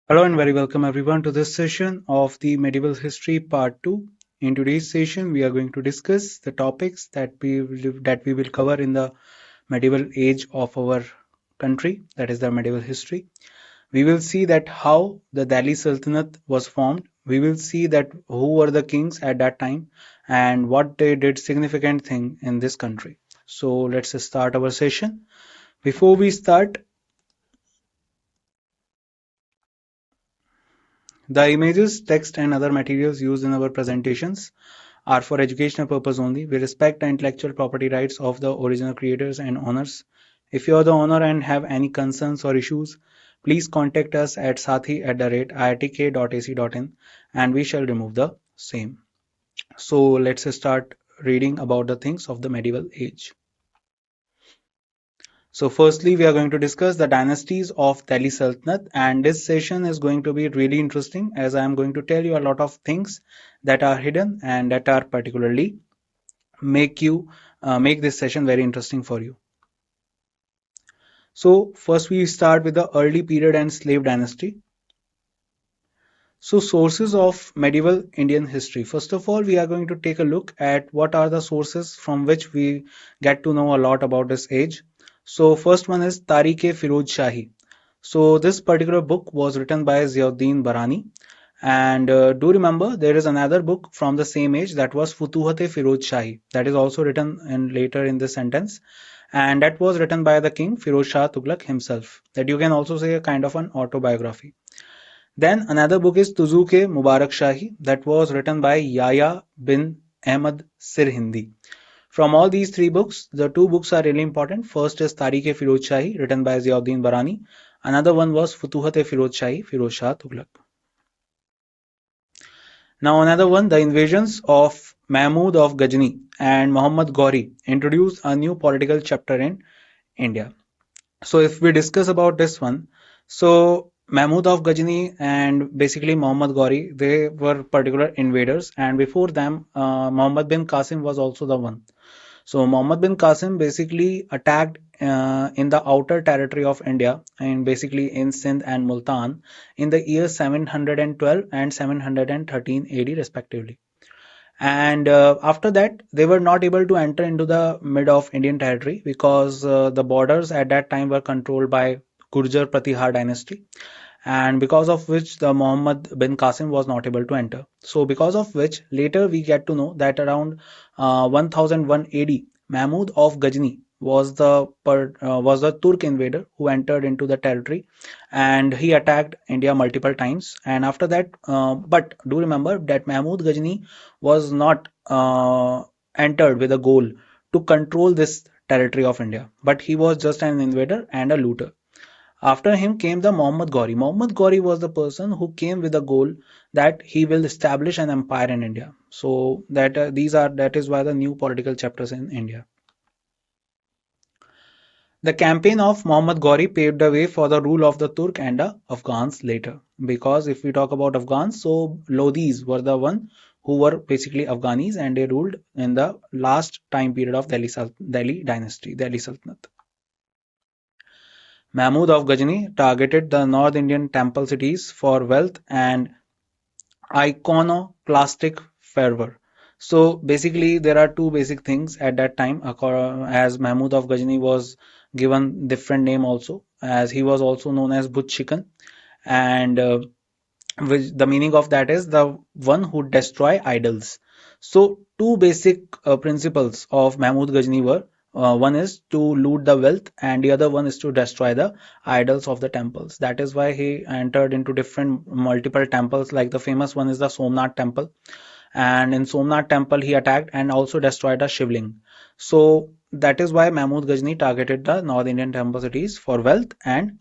Hello and very welcome everyone to this session of the Medieval History Part 2. In today's session, we are going to discuss the topics that we will cover in the medieval age of our country, that is the medieval history. We will see that how the Delhi Sultanate was formed. We will see that who were the kings at that time and what they did significant thing in this country. So let's start our session. Before we start, the images, text, and other materials used in our presentations are for educational purpose only. We respect the intellectual property rights of the original creators and owners. If you are the owner and have any concerns or issues, please contact us at sathi@iitk.ac.in and we shall remove the same. So let's start reading about the things of the medieval age. So firstly, we are going to discuss the dynasties of Delhi Sultanate, and this session is going to be really interesting as I am going to tell you a lot of things that are hidden and that are particularly make this session very interesting for you. So first we start with the early period and slave dynasty. So sources of medieval Indian history. First of all, we are going to take a look at what are the sources from which we get to know a lot about this age. So first one is Tarikh-e-Firuz Shahi. So this particular book was written by Ziauddin Barani. And do remember there is another book from the same age that was Futuhat-e-Firuz Shahi that is also written later in this sentence, and that was written by the king Firoz Shah Tughlaq himself. That you can also say a kind of an autobiography. Then another book is Tuzuk-e Mubarak Shahi that was written by Yahya bin Ahmad Sirhindi. From all these three books, the two books are really important. First is Tarikh-e-Firuz Shahi written by Ziauddin Barani. Another one was Futuhat-e-Firuz Shahi, Firoz Shah Tughlaq. Now another one, the invasions of Mahmud of Ghazni and Muhammad Ghori introduced a new political chapter in India. So if we discuss about this one, so Mahmud of Ghazni and basically Muhammad Ghori, they were particular invaders, and before them, Muhammad bin Qasim was also the one. So Muhammad bin Qasim basically attacked in the outer territory of India and basically in Sindh and Multan in the years 712 and 713 AD respectively. And after that, they were not able to enter into the mid of Indian territory because the borders at that time were controlled by Gurjar Pratihar dynasty, and because of which the Muhammad bin Qasim was not able to enter. So because of which later we get to know that around 1001 AD, Mahmud of Ghazni was the Turk invader who entered into the territory, and he attacked India multiple times. And after that, but do remember that Mahmud Ghazni was not entered with a goal to control this territory of India, but he was just an invader and a looter. After him came the Muhammad Ghori. Muhammad Ghori was the person who came with a goal that he will establish an empire in India. So that is why the new political chapters in India. The campaign of Muhammad Ghori paved the way for the rule of the Turk and the Afghans later. Because if we talk about Afghans, so Lodhis were the one who were basically Afghanis and they ruled in the last time period of Delhi dynasty, Delhi Sultanate. Mahmud of Ghazni targeted the North Indian temple cities for wealth and iconoclastic fervor. So basically, there are two basic things at that time. As Mahmud of Ghazni was given different name also, as he was also known as Bhut Chicken, and which the meaning of that is the one who destroy idols. So two basic principles of Mahmud Ghazni were one is to loot the wealth and the other one is to destroy the idols of the temples. That is why he entered into different multiple temples, like the famous one is the Somnath temple, and in Somnath temple he attacked and also destroyed a Shivling. So that is why Mahmud Ghazni targeted the North Indian temple cities for wealth and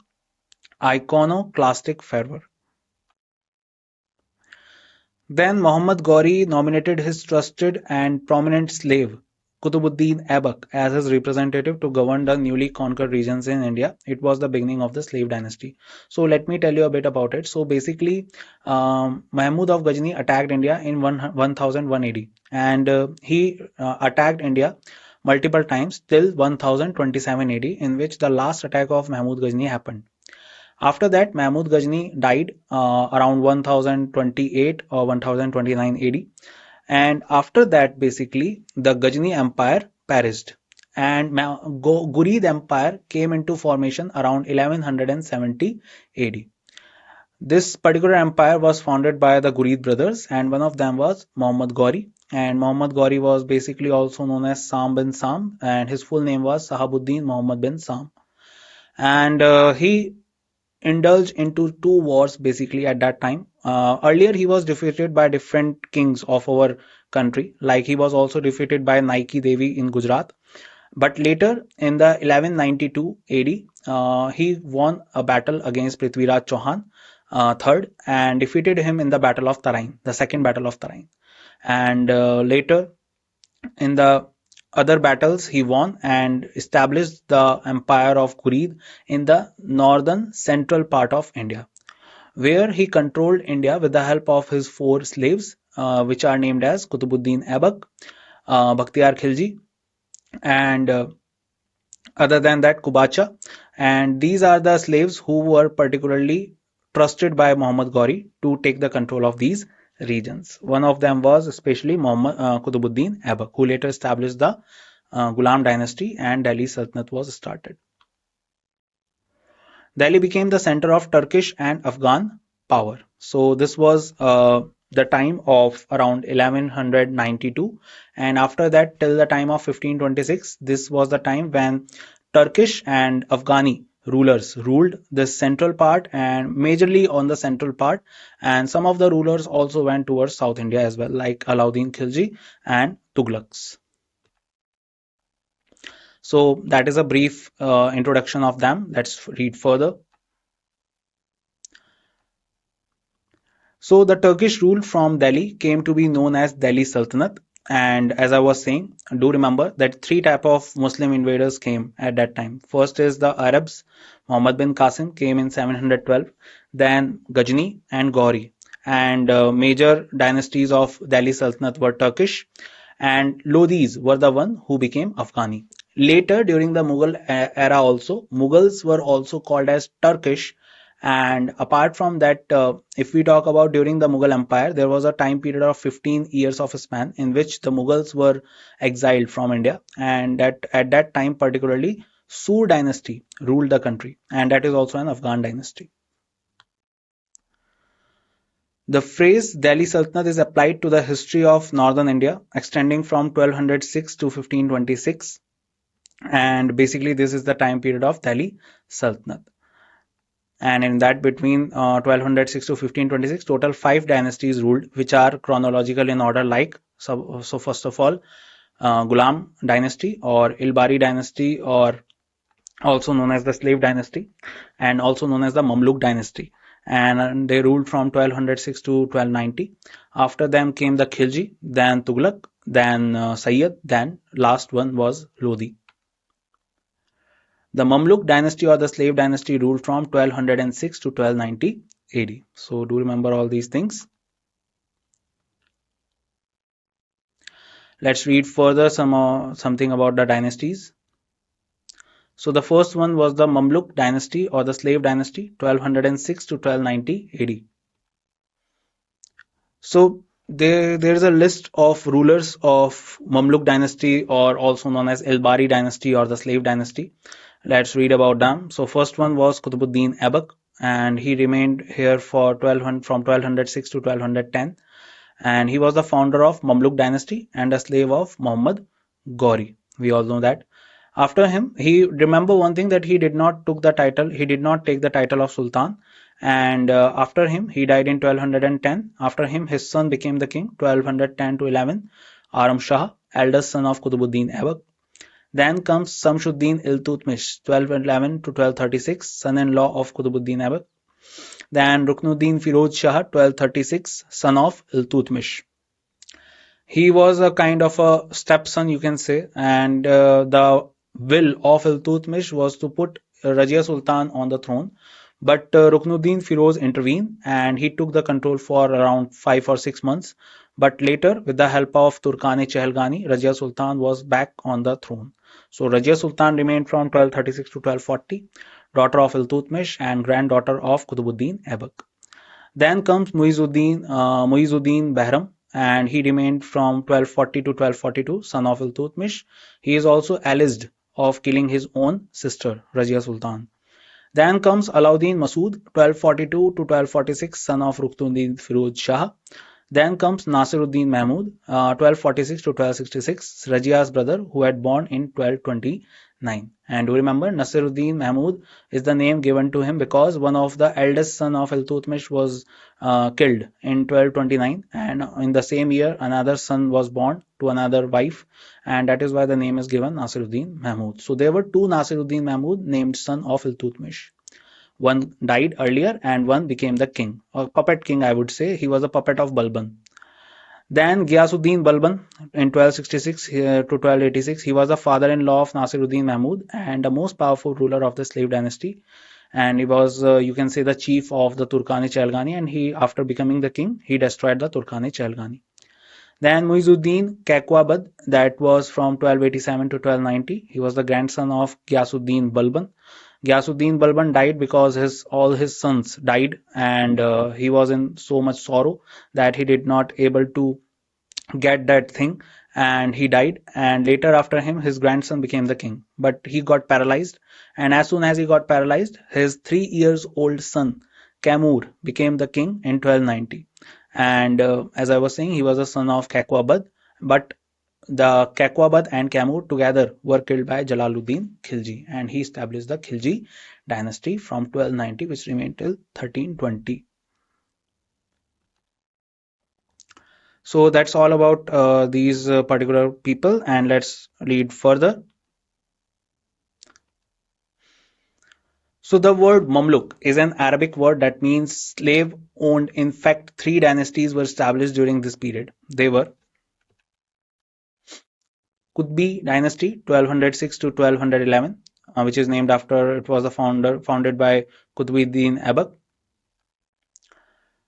iconoclastic fervor. Then Muhammad Ghori nominated his trusted and prominent slave Kutubuddin Aibak as his representative to govern the newly conquered regions in India. It was the beginning of the slave dynasty. So let me tell you a bit about it. So basically, Mahmud of Ghazni attacked India in 1001 AD, and he attacked India multiple times till 1027 AD, in which the last attack of Mahmud Ghazni happened. After that, Mahmud Ghazni died around 1028 or 1029 AD. And after that, basically, the Ghazni Empire perished. And Ghurid Empire came into formation around 1170 AD. This particular empire was founded by the Ghurid brothers, and one of them was Muhammad Ghori. And Muhammad Ghori was basically also known as Sam bin Sam, and his full name was Sahabuddin Muhammad bin Sam. And he indulged into two wars basically at that time. Earlier, he was defeated by different kings of our country, like he was also defeated by Nike Devi in Gujarat. But later, in the 1192 AD, he won a battle against Prithviraj Chauhan third and defeated him in the Battle of Tarain, the second Battle of Tarain. And later, in the other battles, he won and established the empire of Ghurid in the northern central part of India, where he controlled India with the help of his four slaves, which are named as Kutubuddin Aibak, Bakhtiyar Khilji, and other than that Kubacha. And these are the slaves who were particularly trusted by Muhammad Ghori to take the control of these regions. One of them was especially Muhammad Kutubuddin Aibak, who later established the Ghulam dynasty, and Delhi Sultanate was started. Delhi became the center of Turkish and Afghan power. So this was the time of around 1192, and after that till the time of 1526, this was the time when Turkish and Afghani rulers ruled the central part and majorly on the central part, and some of the rulers also went towards South India as well, like Alauddin Khilji and Tughlaqs. So that is a brief introduction of them. Let's read further. So the Turkish rule from Delhi came to be known as Delhi Sultanate. And as I was saying, do remember that three type of Muslim invaders came at that time. First is the Arabs. Muhammad bin Qasim came in 712. Then Ghazni and Ghori. And major dynasties of Delhi Sultanate were Turkish, and Lodhis were the one who became Afghani. Later, during the Mughal era also, Mughals were also called as Turkish. And apart from that, if we talk about during the Mughal Empire, there was a time period of 15 years of a span in which the Mughals were exiled from India. And that at that time, particularly, Sur dynasty ruled the country, and that is also an Afghan dynasty. The phrase Delhi Sultanate is applied to the history of northern India, extending from 1206 to 1526, and basically this is the time period of Delhi Sultanate. And in that between 1206 to 1526, total five dynasties ruled, which are chronological in order like, so first of all, Ghulam dynasty or Ilbari dynasty, or also known as the slave dynasty, and also known as the Mamluk dynasty, and they ruled from 1206 to 1290. After them came the Khilji, then Tughlaq, then Sayyid, then last one was Lodi. The Mamluk dynasty or the slave dynasty ruled from 1206 to 1290 AD. So do remember all these things. Let's read further something about the dynasties. So the first one was the Mamluk dynasty or the slave dynasty, 1206 to 1290 AD. So there is a list of rulers of Mamluk dynasty, or also known as Ilbari dynasty or the slave dynasty. Let's read about them. So first one was Qutbuddin Aibak, and he remained here for from 1206 to 1210, and he was the founder of Mamluk dynasty and a slave of Muhammad Ghori. We all know that. After him, he remember one thing, that he did not took the title. He did not take the title of Sultan, and after him, he died in 1210. After him, his son became the king, 1210 to 11. Aram Shah, eldest son of Qutbuddin Aibak. Then comes Samshuddin Iltutmish, 1211 to 1236, son-in-law of Qutbuddin Aibak. Then Ruknuddin Firoz Shah, 1236, son of Iltutmish. He was a kind of a stepson, you can say, and the will of Iltutmish was to put Rajia Sultan on the throne, but Ruknuddin Firoz intervened and he took the control for around 5 or 6 months. But later, with the help of Turkani Chehalgani, Rajia Sultan was back on the throne. So Rajia Sultan remained from 1236 to 1240. daughter of Iltutmish and granddaughter of Qutbuddin Aibak. Then comes Muizuddin Bahram, and he remained from 1240 to 1242, son of Iltutmish. He is also alleged of killing his own sister, Razia Sultan. Then comes Alauddin Masood, 1242 to 1246, son of Rukhnuddin Firuz Shah. Then comes Nasiruddin Mahmud, 1246 to 1266, Rajia's brother, who had born in 1229. And do remember, Nasiruddin Mahmud is the name given to him because one of the eldest son of Iltutmish was killed in 1229, and in the same year another son was born to another wife, and that is why the name is given Nasiruddin Mahmud. So there were two Nasiruddin Mahmud named son of Iltutmish. One died earlier and one became the king, or puppet king, I would say. He was a puppet of Balban. Then Ghiyasuddin Balban in 1266 to 1286, he was the father-in-law of Nasiruddin Mahmud and the most powerful ruler of the slave dynasty. And he was, you can say, the chief of the Turkani Chalgani. And he, after becoming the king, he destroyed the Turkani Chalgani. Then Muizuddin Kakwabad, that was from 1287 to 1290. He was the grandson of Ghiyasuddin Balban. Ghiyasuddin Balban died because all his sons died, and he was in so much sorrow that he did not able to get that thing, and he died. And later after him, his grandson became the king, but he got paralyzed. And as soon as he got paralyzed, his 3 years old son Kamur became the king in 1290. And as I was saying, he was a son of Kakwabad, but the Kakwabad and Kamur together were killed by Jalaluddin Khilji, and he established the Khilji dynasty from 1290, which remained till 1320. So that's all about these particular people, and let's read further. So the word Mamluk is an Arabic word that means slave owned. In fact, three dynasties were established during this period. They were Qutbi dynasty 1206 to 1211, which is named after, it was the founded by Qutbuddin Aibak.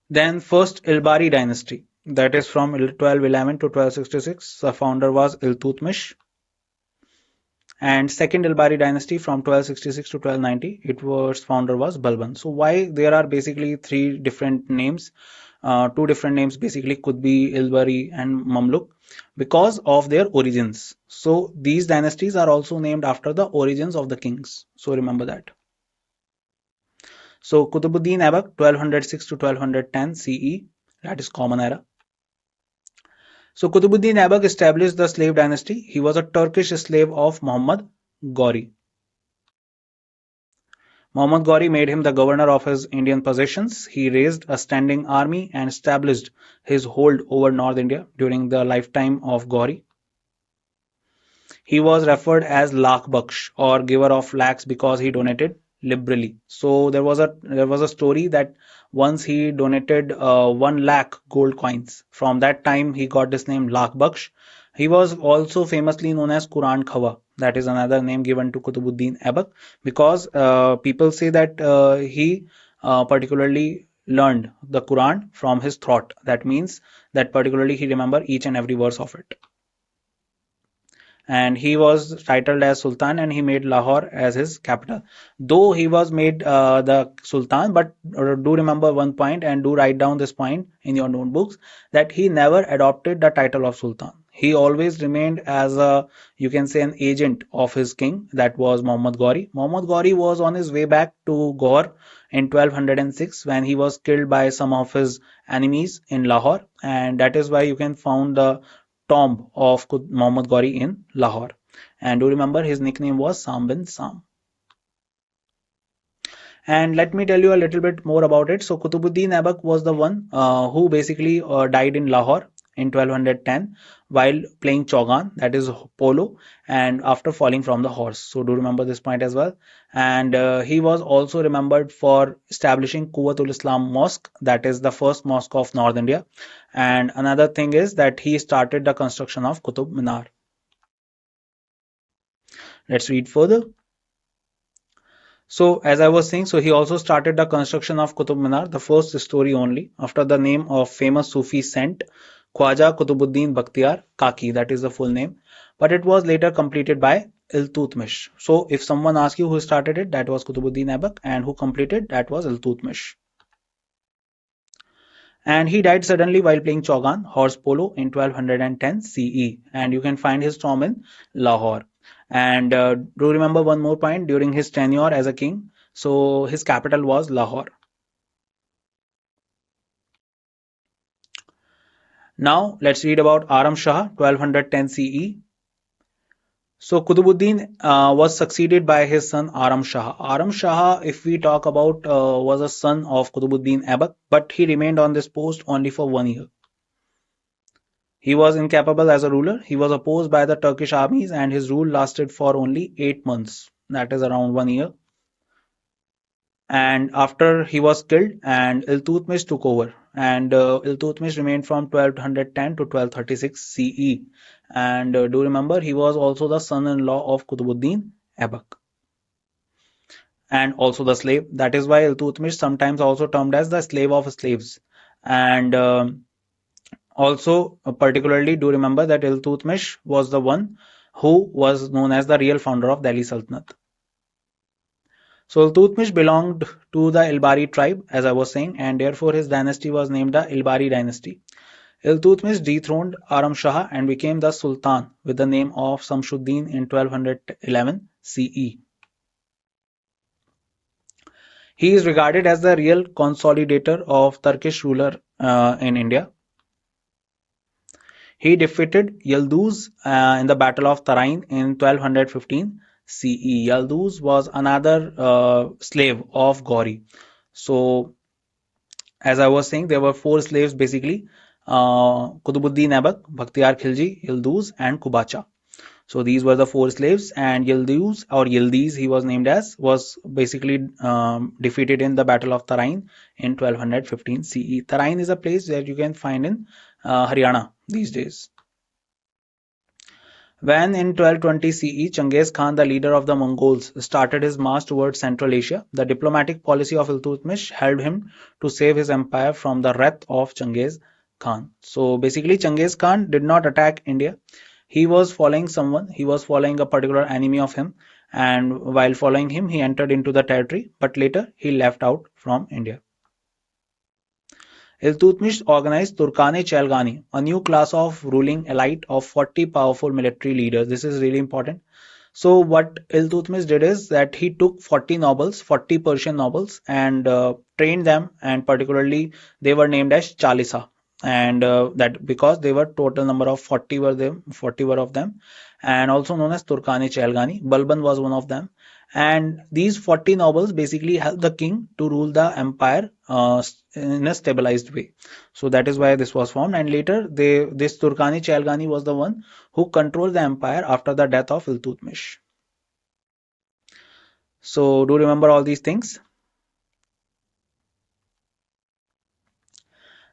Then first Ilbari dynasty, that is from 1211 to 1266, the founder was Iltutmish. And second Ilbari dynasty from 1266 to 1290, its founder was Balban. So why there are basically three different names, two different names basically, Qutbi, Ilbari and Mamluk, because of their origins. So these dynasties are also named after the origins of the kings. So remember that. So Qutbuddin Aibak 1206 to 1210 CE, that is Common Era. So Qutbuddin Aibak established the slave dynasty. He was a Turkish slave of Muhammad Ghori. Muhammad Ghori made him the governor of his Indian possessions. He raised a standing army and established his hold over North India during the lifetime of Ghori. He was referred as Lakh Baksh, or giver of lakhs, because he donated liberally. So there was a story that once he donated 1 lakh gold coins. From that time he got this name Lakh Baksh. He was also famously known as Quran Khawa. That is another name given to Qutbuddin Aibak, because people say that he particularly learned the Quran from his throat. That means that particularly he remembered each and every verse of it. And he was titled as Sultan, and he made Lahore as his capital. Though he was made the Sultan, but do remember one point, and do write down this point in your notebooks, that he never adopted the title of Sultan. He always remained as a, you can say, an agent of his king, that was Muhammad Ghori. Muhammad Ghori was on his way back to Gaur in 1206 when he was killed by some of his enemies in Lahore, and that is why you can find the tomb of Muhammad Ghori in Lahore. And do remember his nickname was Sam bin Sam. And let me tell you a little bit more about it. So Qutbuddin Aibak was the one who basically died in Lahore in 1210 while playing Chaugan, that is polo, and after falling from the horse. So do remember this point as well. And he was also remembered for establishing Quwwatul Islam Mosque, that is the first mosque of North India. And another thing is that he started the construction of Qutub Minar. Let's read further. So as I was saying, so he also started the construction of Qutub Minar, the first story only, after the name of famous Sufi saint Khwaja Qutbuddin Bakhtiar Kaki, that is the full name. But it was later completed by Iltutmish. So if someone asks you who started it, that was Qutbuddin Aibak, and who completed, that was Iltutmish. And he died suddenly while playing Chaugan, horse polo, in 1210 CE. And you can find his tomb in Lahore. And do you remember one more point during his tenure as a king? So his capital was Lahore. Now let's read about Aram Shah, 1210 CE. So Qutbuddin was succeeded by his son Aram Shah. Aram Shah, if we talk about, was a son of Qutbuddin Aibak, but he remained on this post only for 1 year. He was incapable as a ruler. He was opposed by the Turkish armies, and his rule lasted for only 8 months. That is around 1 year. And after he was killed, and Iltutmish took over. And Iltutmish remained from 1210 to 1236 CE. And do you remember he was also the son-in-law of Qutbuddin Aibak, and also the slave. That is why Iltutmish sometimes also termed as the slave of slaves. And also, particularly, do remember that Iltutmish was the one who was known as the real founder of Delhi Sultanate. So Iltutmish belonged to the Ilbari tribe, as I was saying, and therefore his dynasty was named the Ilbari dynasty. Iltutmish dethroned Aram Shah and became the Sultan with the name of Samshuddin in 1211 CE. He is regarded as the real consolidator of Turkish ruler in India. He defeated Yildiz in the Battle of Tarain in 1215 CE. Yildiz was another slave of Gauri. So, as I was saying, there were four slaves basically: Qutbuddin Aibak, Bakhtiyar Khilji, Yildiz, and Kubacha. So these were the four slaves, and Yildiz, or Yildiz he was named as, was basically defeated in the Battle of Tarain in 1215 CE. Tarain is a place that you can find in Haryana these days. When in 1220 CE, Genghis Khan, the leader of the Mongols, started his march towards Central Asia, the diplomatic policy of Iltutmish helped him to save his empire from the wrath of Genghis Khan. So basically, Genghis Khan did not attack India. He was following someone, he was following a particular enemy of him, and while following him, he entered into the territory, but later he left out from India. Iltutmish organized Turkani-Chalgani, a new class of ruling elite of 40 powerful military leaders. This is really important. So what Iltutmish did is that he took 40 nobles, 40 Persian nobles, and trained them, and particularly they were named as Chalisa. And that because they were total number of 40 were them, 40 were of them, and also known as Turkani Chalgani. Balban was one of them. And these 40 nobles basically helped the king to rule the empire in a stabilized way. So that is why this was formed. And later, this Turkani Chalgani was the one who controlled the empire after the death of Iltutmish. So do you remember all these things?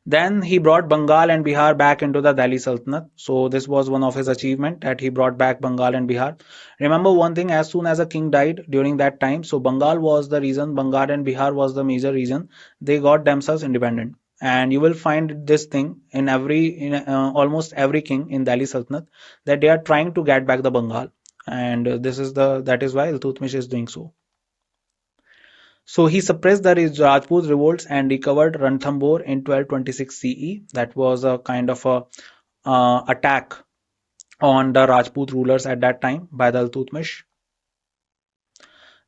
Then he brought Bengal and Bihar back into the Delhi Sultanate. So this was one of his achievement, that he brought back Bengal and Bihar. Remember one thing, as soon as a king died during that time, so Bengal was the reason, Bengal and Bihar was the major reason they got themselves independent. And you will find this thing in almost every king in Delhi Sultanate, that they are trying to get back the Bengal. And that is why Iltutmish is doing so. So he suppressed the Rajput revolts and recovered Ranthambore in 1226 CE. That was a kind of a attack on the Rajput rulers at that time by the Iltutmish.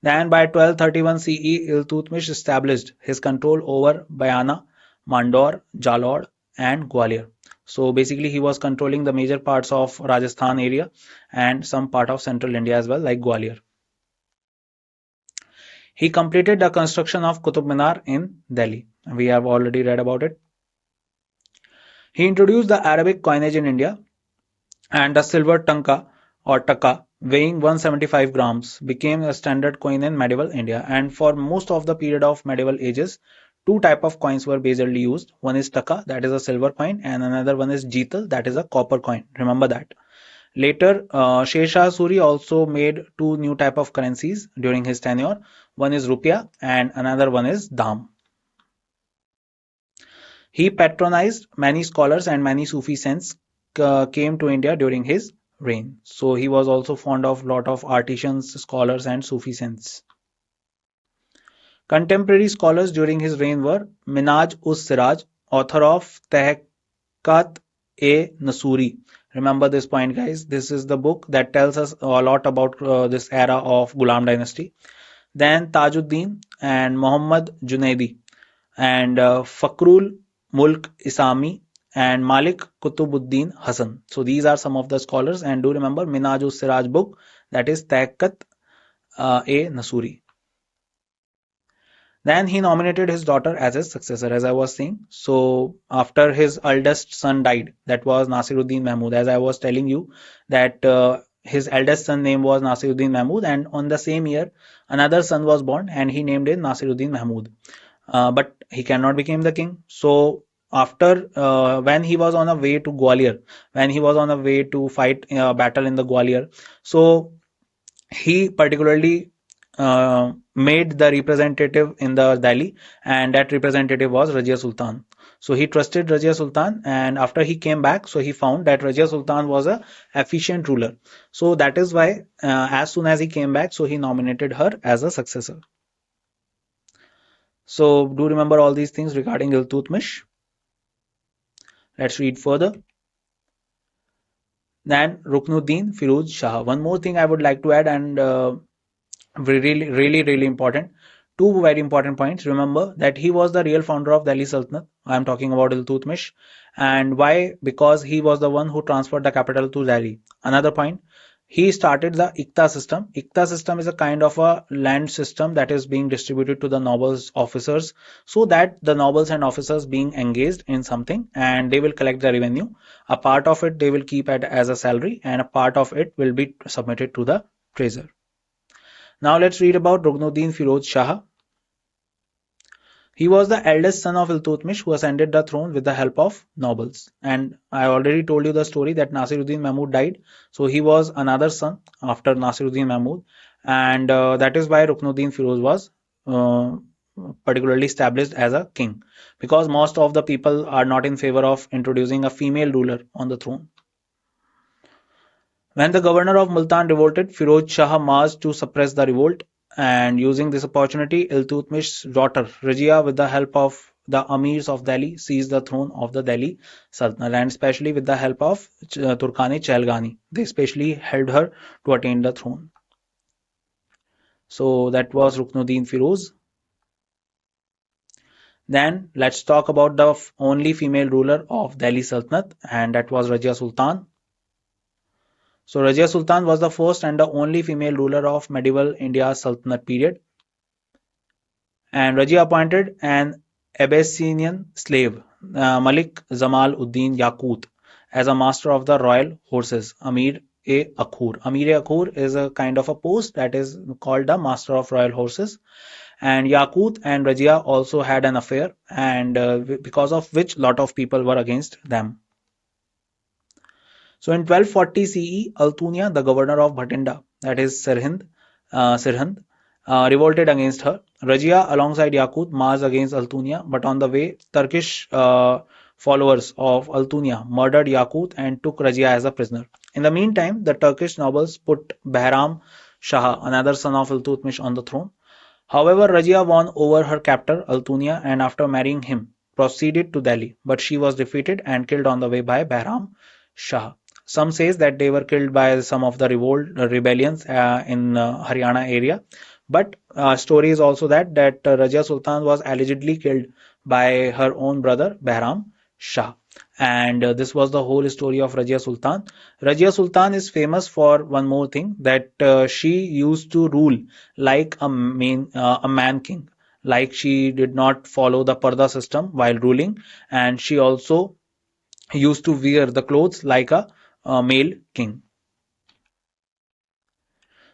Then by 1231 CE, Iltutmish established his control over Bayana, Mandor, Jalore, and Gwalior. So basically, he was controlling the major parts of Rajasthan area and some part of central India as well, like Gwalior. He completed the construction of Qutub Minar in Delhi. We have already read about it. He introduced the Arabic coinage in India, and the silver tanka or taka weighing 175 grams became a standard coin in medieval India. And for most of the period of medieval ages, two type of coins were basically used. One is taka, that is a silver coin, and another one is jital, that is a copper coin. Remember that. Later, Sher Shah Suri also made two new type of currencies during his tenure. One is rupiah and another one is dam. He patronized many scholars, and many Sufi saints came to India during his reign. So he was also fond of lot of artisans, scholars, and Sufi saints. Contemporary scholars during his reign were Minhaj-us-Siraj, author of Tehqiqat-e-Nasuri. Remember this point, guys. This is the book that tells us a lot about this era of Ghulam dynasty. Then Tajuddin and Muhammad Junaidi and Fakhrul Mulk Isami and Malik Kutubuddin Hasan. So these are some of the scholars, and do remember Minhaj-us-Siraj book, that is Tehqiqat-e-Nasuri. Then he nominated his daughter as his successor, as I was saying. So after his eldest son died, that was Nasiruddin Mahmud, as I was telling you, that his eldest son name was Nasiruddin Mahmud, and on the same year, another son was born, and he named him Nasiruddin Mahmud. But he cannot become the king. So after when he was on a way to Gwalior, when he was on a way to fight a battle in the Gwalior, so he particularly made the representative in the Delhi, and that representative was Rajia Sultan. So he trusted Rajia Sultan, and after he came back, so he found that Rajia Sultan was a efficient ruler. So that is why, as soon as he came back, so he nominated her as a successor. So do remember all these things regarding Iltutmish. Let's read further. Then Ruknuddin Firuz Shah. One more thing I would like to add, and really important. Two very important points. Remember that he was the real founder of Delhi Sultanate. I am talking about Iltutmish. And why? Because he was the one who transferred the capital to Delhi. Another point, he started the Ikta system. Ikta system is a kind of a land system that is being distributed to the nobles officers, so that the nobles and officers being engaged in something, and they will collect the revenue. A part of it they will keep as a salary, and a part of it will be submitted to the treasury. Now let's read about Ruknuddin Firoz Shah. He was the eldest son of Iltutmish, who ascended the throne with the help of nobles. And I already told you the story that Nasiruddin Mahmud died. So he was another son after Nasiruddin Mahmud. And that is why Ruknuddin Firoz was uh, particularly established as a king. Because most of the people are not in favor of introducing a female ruler on the throne. When the governor of Multan revolted, Firoz Shah marched to suppress the revolt, and using this opportunity, Iltutmish's daughter Rajia, with the help of the amirs of Delhi, seized the throne of the Delhi Sultanate, and especially with the help of Turkani Chelgani. They especially helped her to attain the throne. So that was Ruknuddin Firoz. Then let's talk about the only female ruler of Delhi Sultanate, and that was Rajia Sultan. So Rajia Sultan was the first and the only female ruler of medieval India Sultanate period, and Rajia appointed an Abyssinian slave, Malik Zamal Uddin Yaqut, as a master of the royal horses, Amir-e-Akhur. Amir-e-Akhur is a kind of a post that is called the master of royal horses, and Yaqut and Rajia also had an affair, and because of which lot of people were against them. So in 1240 CE, Altunia, the governor of Bhatinda, that is Sirhind, revolted against her. Rajia, alongside Yaqut, marched against Altunia, but on the way, Turkish followers of Altunia murdered Yaqut and took Rajia as a prisoner. In the meantime, the Turkish nobles put Bahram Shah, another son of Iltutmish, on the throne. However, Rajia won over her captor Altunia, and after marrying him, proceeded to Delhi, but she was defeated and killed on the way by Bahram Shah. Some says that they were killed by some of the rebellions in Haryana area, but story is also that Rajia Sultan was allegedly killed by her own brother Bahram Shah. And this was the whole story of Rajia Sultan. Rajia Sultan is famous for one more thing, that she used to rule like a man king. Like, she did not follow the Parda system while ruling, and she also used to wear the clothes like a male king.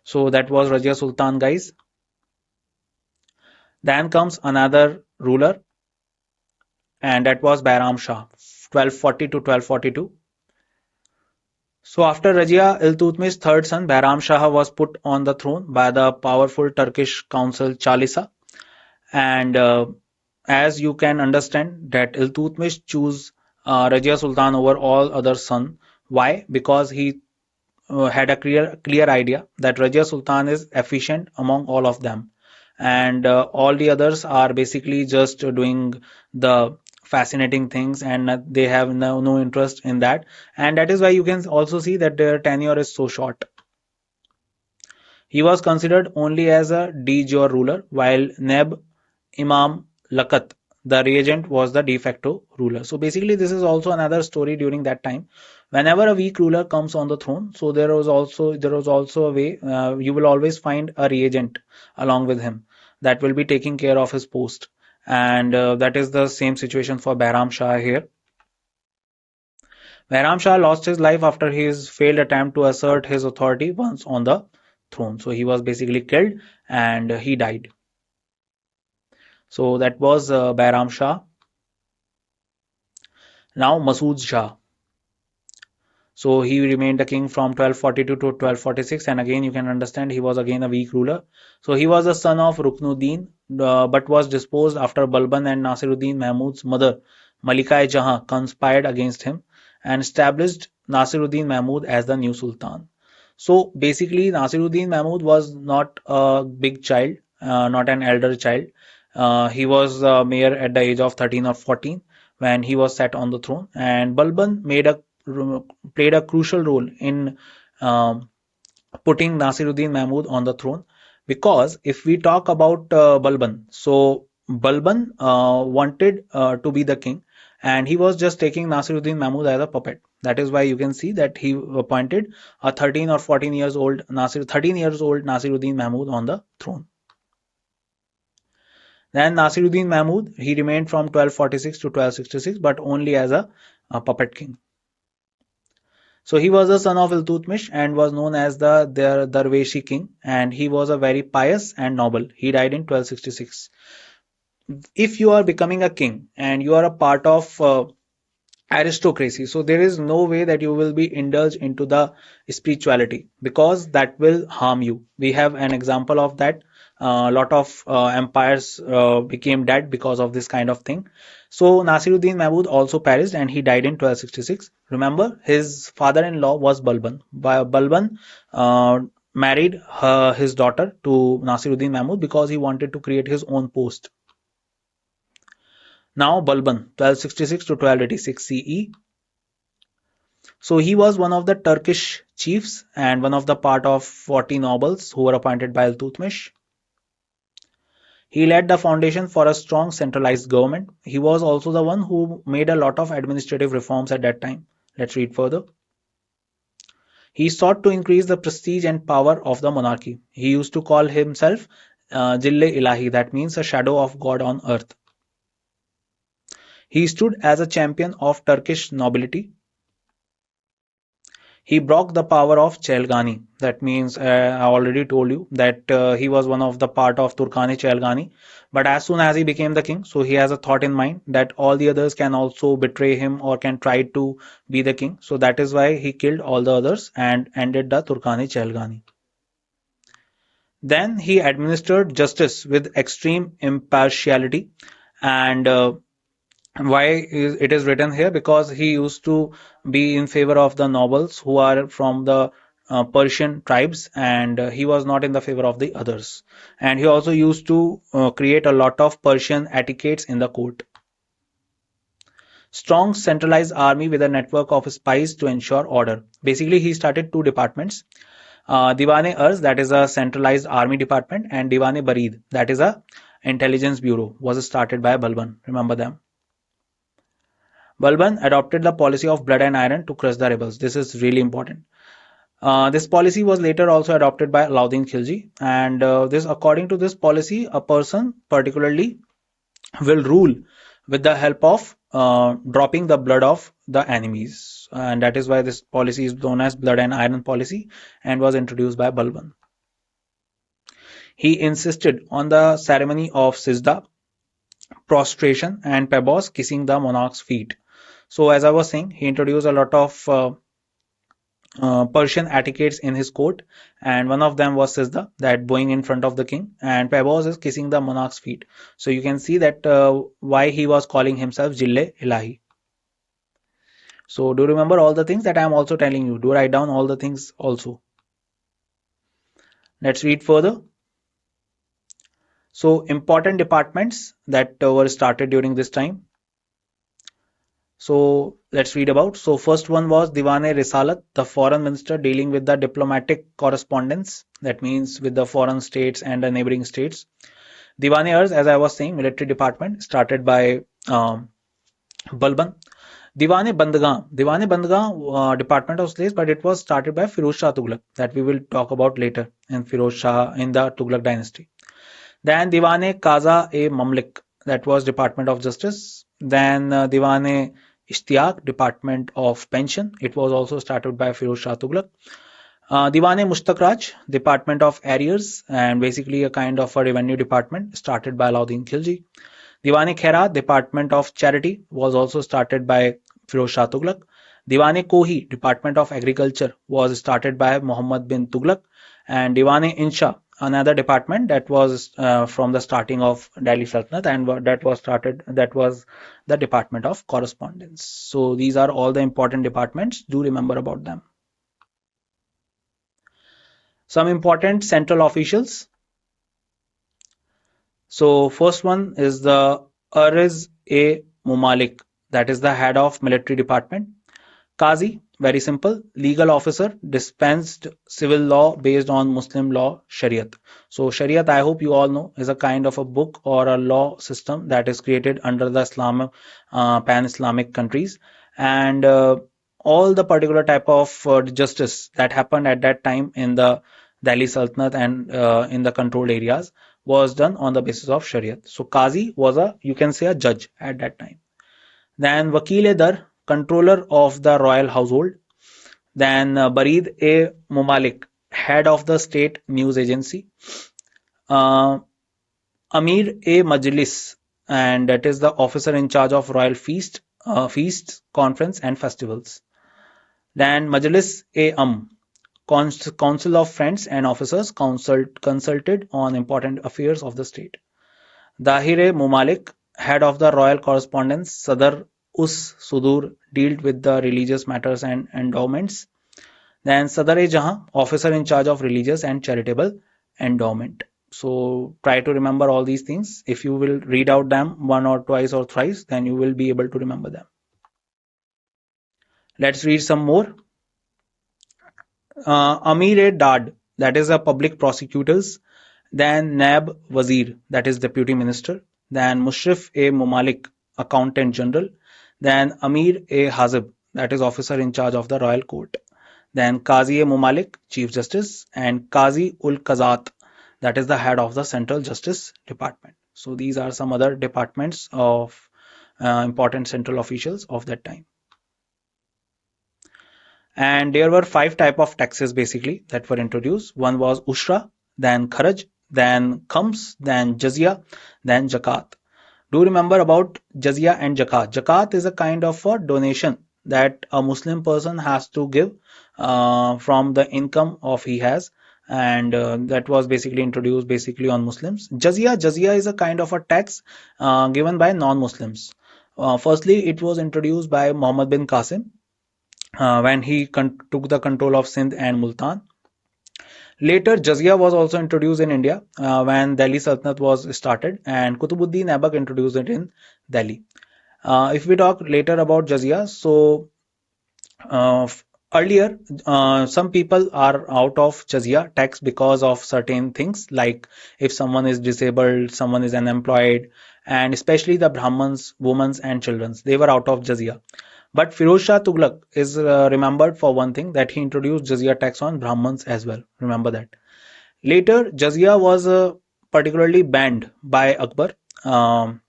So that was Rajia Sultan, guys. Then comes another ruler, and that was Bahram Shah, 1240 to 1242. So after Rajia, Iltutmish's third son Bahram Shah was put on the throne by the powerful Turkish council Chalisa, and as you can understand that Iltutmish chose Rajia Sultan over all other sons. Why? Because he had a clear idea that Rajia Sultan is efficient among all of them, and all the others are basically just doing the fascinating things, and they have no interest in that, and that is why you can also see that their tenure is so short. He was considered only as a de jure ruler, while Neb Imam Lakat, the regent, was the de facto ruler. So basically, this is also another story during that time. Whenever a weak ruler comes on the throne, so there was also a way you will always find a regent along with him that will be taking care of his post, and that is the same situation for Bahram Shah here. Bahram Shah lost his life after his failed attempt to assert his authority once on the throne. So he was basically killed and he died. So that was Bahram Shah. Now Masood Shah. So he remained the king from 1242 to 1246, and again you can understand he was again a weak ruler. So he was the son of Ruknuddin, but was disposed after Balban and Nasiruddin Mahmud's mother, Malika Jahan, conspired against him and established Nasiruddin Mahmud as the new sultan. So basically, Nasiruddin Mahmud was not a big child, not an elder child. He was mayor at the age of 13 or 14 when he was set on the throne, and Balban played a crucial role in um, putting Nasiruddin Mahmud on the throne. Because if we talk about Balban, so Balban wanted to be the king, and he was just taking Nasiruddin Mahmud as a puppet. That is why you can see that he appointed a 13 or 14 years old 13 years old Nasiruddin Mahmud on the throne. Then Nasiruddin Mahmud, he remained from 1246 to 1266, but only as a puppet king. So he was the son of Iltutmish and was known as the Darweshi king, and he was a very pious and noble. He died in 1266. If you are becoming a king and you are a part of aristocracy, so there is no way that you will be indulged into the spirituality, because that will harm you. We have an example of that. A lot of empires became dead because of this kind of thing. So Nasiruddin Mahmud also perished and he died in 1266. Remember, his father-in-law was Balban. Balban married his daughter to Nasiruddin Mahmud because he wanted to create his own post. Now Balban, 1266 to 1286 CE. So he was one of the Turkish chiefs and one of the part of 40 nobles who were appointed by Iltutmish. He laid the foundation for a strong centralized government. He was also the one who made a lot of administrative reforms at that time. Let's read further. He sought to increase the prestige and power of the monarchy. He used to call himself Jille Ilahi, that means a shadow of God on earth. He stood as a champion of Turkish nobility. He broke the power of Chelgani. That means I already told you that he was one of the part of Turkani Chelgani. But as soon as he became the king, so he has a thought in mind that all the others can also betray him or can try to be the king. So that is why he killed all the others and ended the Turkani Chelgani. Then he administered justice with extreme impartiality, and why it is written here, because he used to be in favor of the nobles who are from the Persian tribes, and he was not in the favor of the others, and he also used to create a lot of Persian etiquettes in the court. Strong centralized army with a network of spies to ensure order. Basically he started two departments, Diwane Arz, that is a centralized army department, and Diwane Barid, that is a intelligence bureau, was started by Balban. Remember them. Balban adopted the policy of blood and iron to crush the rebels. This is really important. This policy was later also adopted by Alauddin Khilji, and according to this policy, a person particularly will rule with the help of dropping the blood of the enemies, and that is why this policy is known as blood and iron policy and was introduced by Balban. He insisted on the ceremony of Sijda, prostration, and pebos, kissing the monarch's feet. So as I was saying, he introduced a lot of Persian etiquettes in his court, and one of them was Sijda, that bowing in front of the king, and pebos is kissing the monarch's feet. So you can see that why he was calling himself Jille Ilahi. So do remember all the things that I am also telling you. Do write down all the things also. Let's read further. So important departments that were started during this time. So let's read about. So first one was Diwane Risalat, the foreign minister dealing with the diplomatic correspondence. That means with the foreign states and the neighboring states. Diwane, as I was saying, military department started by Balban. Diwane Bandgan department of slaves, but it was started by Firoz Shah Tughlaq, that we will talk about later in Firoz Shah in the Tughlaq dynasty. Then Diwane Qaza-e-Mamlik, that was Department of Justice. Then Diwane Ishtiaq, Department of Pension. It was also started by Firoz Shah Tughlaq. Diwane Mushtakraj, Department of Arrears, and basically a kind of a revenue department started by Alauddin Khilji. Diwane Khairat, Department of Charity, was also started by Firoz Shah Tughlaq. Diwane Kohi, Department of Agriculture, was started by Muhammad bin Tughlaq. And Diwane Insha, another department that was from the starting of Delhi Sultanate, and that was the Department of Correspondence. So these are all the important departments. Do remember about them. Some important central officials. So first one is the Ariz-e-Mumalik, that is the head of military department. Qazi, very simple, legal officer, dispensed civil law based on Muslim law, Shariat. So Shariat, I hope you all know, is a kind of a book or a law system that is created under the pan-Islamic countries, and all the particular type of justice that happened at that time in the Delhi Sultanate and in the controlled areas was done on the basis of Shariat. So Qazi was you can say, a judge at that time. Then Wakil-e-Dar, controller of the royal household. Then Barid-e-Mumalik, head of the state news agency. Amir-e-Majlis, and that is the officer in charge of royal feasts, conference and festivals. Then Majlis-e-Am, council of friends and officers consulted on important affairs of the state. Dahir-e-Mumalik, head of the royal correspondence. Sadr us Sudur, dealt with the religious matters and endowments. Then Sadr-e-Jahan, officer in charge of religious and charitable endowment. So try to remember all these things. If you will read out them one or twice or thrice, then you will be able to remember them. Let's read some more. Amir-e-Dad, that is a public prosecutors. Then Naib Wazir, that is deputy minister. Then Mushrif-e-Mumalik, accountant general. Then Amir-e-Hazib, that is officer in charge of the royal court. Then Qazi-e-Mumalik, chief justice. And Qazi-ul-Qazat, that is the head of the central justice department. So these are some other departments of important central officials of that time. And there were 5 type of taxes basically that were introduced. One was Ushra, then Kharaj, then Khams, then Jizya, then Zakat. Do remember about Jizya and Zakat. Zakat is a kind of a donation that a Muslim person has to give from the income of he has, and that was basically introduced basically on Muslims. Jizya is a kind of a tax given by non-Muslims. Firstly, it was introduced by Muhammad bin Qasim when he took the control of Sindh and Multan. Later, jizya was also introduced in India when Delhi Sultanate was started, and Kutubuddin Aibak introduced it in Delhi. If we talk later about jizya, so earlier some people are out of jizya tax because of certain things, like if someone is disabled, someone is unemployed, and especially the Brahmins, women and children, they were out of jizya. But Firoz Shah Tughlaq is remembered for one thing, that he introduced jizya tax on Brahmins as well. Remember that. Later, jizya was particularly banned by Akbar around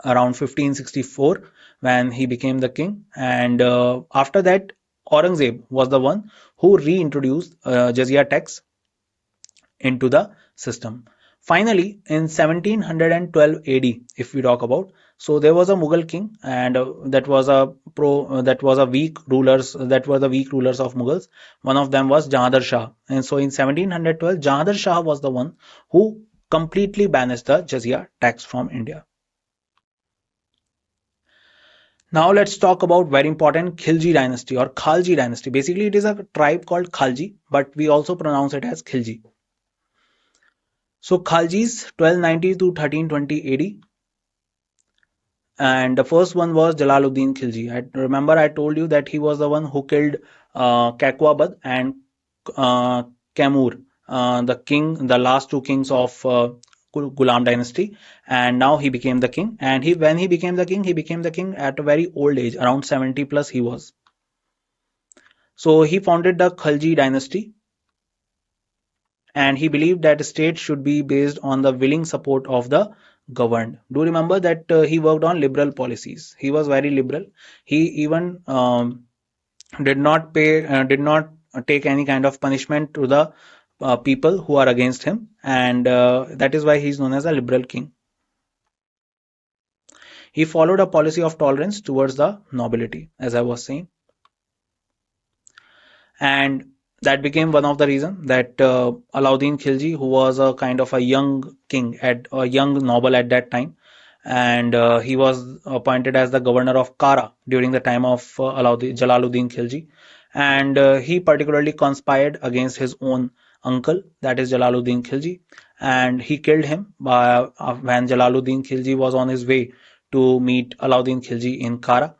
1564 when he became the king. And after that, Aurangzeb was the one who reintroduced jizya tax into the system. Finally, in 1712 AD, if we talk about, so there was a Mughal king, and that was a weak rulers. That were the weak rulers of Mughals. One of them was Jahandar Shah, and so in 1712, Jahandar Shah was the one who completely banished the jizya tax from India. Now let's talk about very important Khilji dynasty or Khalji dynasty. Basically, it is a tribe called Khalji, but we also pronounce it as Khilji. So Khaljis 1290 to 1320 AD, and the first one was Jalaluddin Khilji. I remember I told you that he was the one who killed Kakwabad and uh, Kamur, the king, the last two kings of Ghulam dynasty, and now he became the king. And when he became the king at a very old age, around 70 plus he was. So he founded the Khalji dynasty, and he believed that state should be based on the willing support of the governed. Do remember that he worked on liberal policies. He was very liberal. He even did not take any kind of punishment to the people who are against him, and that is why he is known as a liberal king. He followed a policy of tolerance towards the nobility, as I was saying, and that became one of the reasons that Alauddin Khilji, who was a kind of a young king at a young noble at that time, and he was appointed as the governor of Kara during the time of Jalaluddin Khilji, and he particularly conspired against his own uncle, that is Jalaluddin Khilji, and he killed him when Jalaluddin Khilji was on his way to meet Alauddin Khilji in Kara,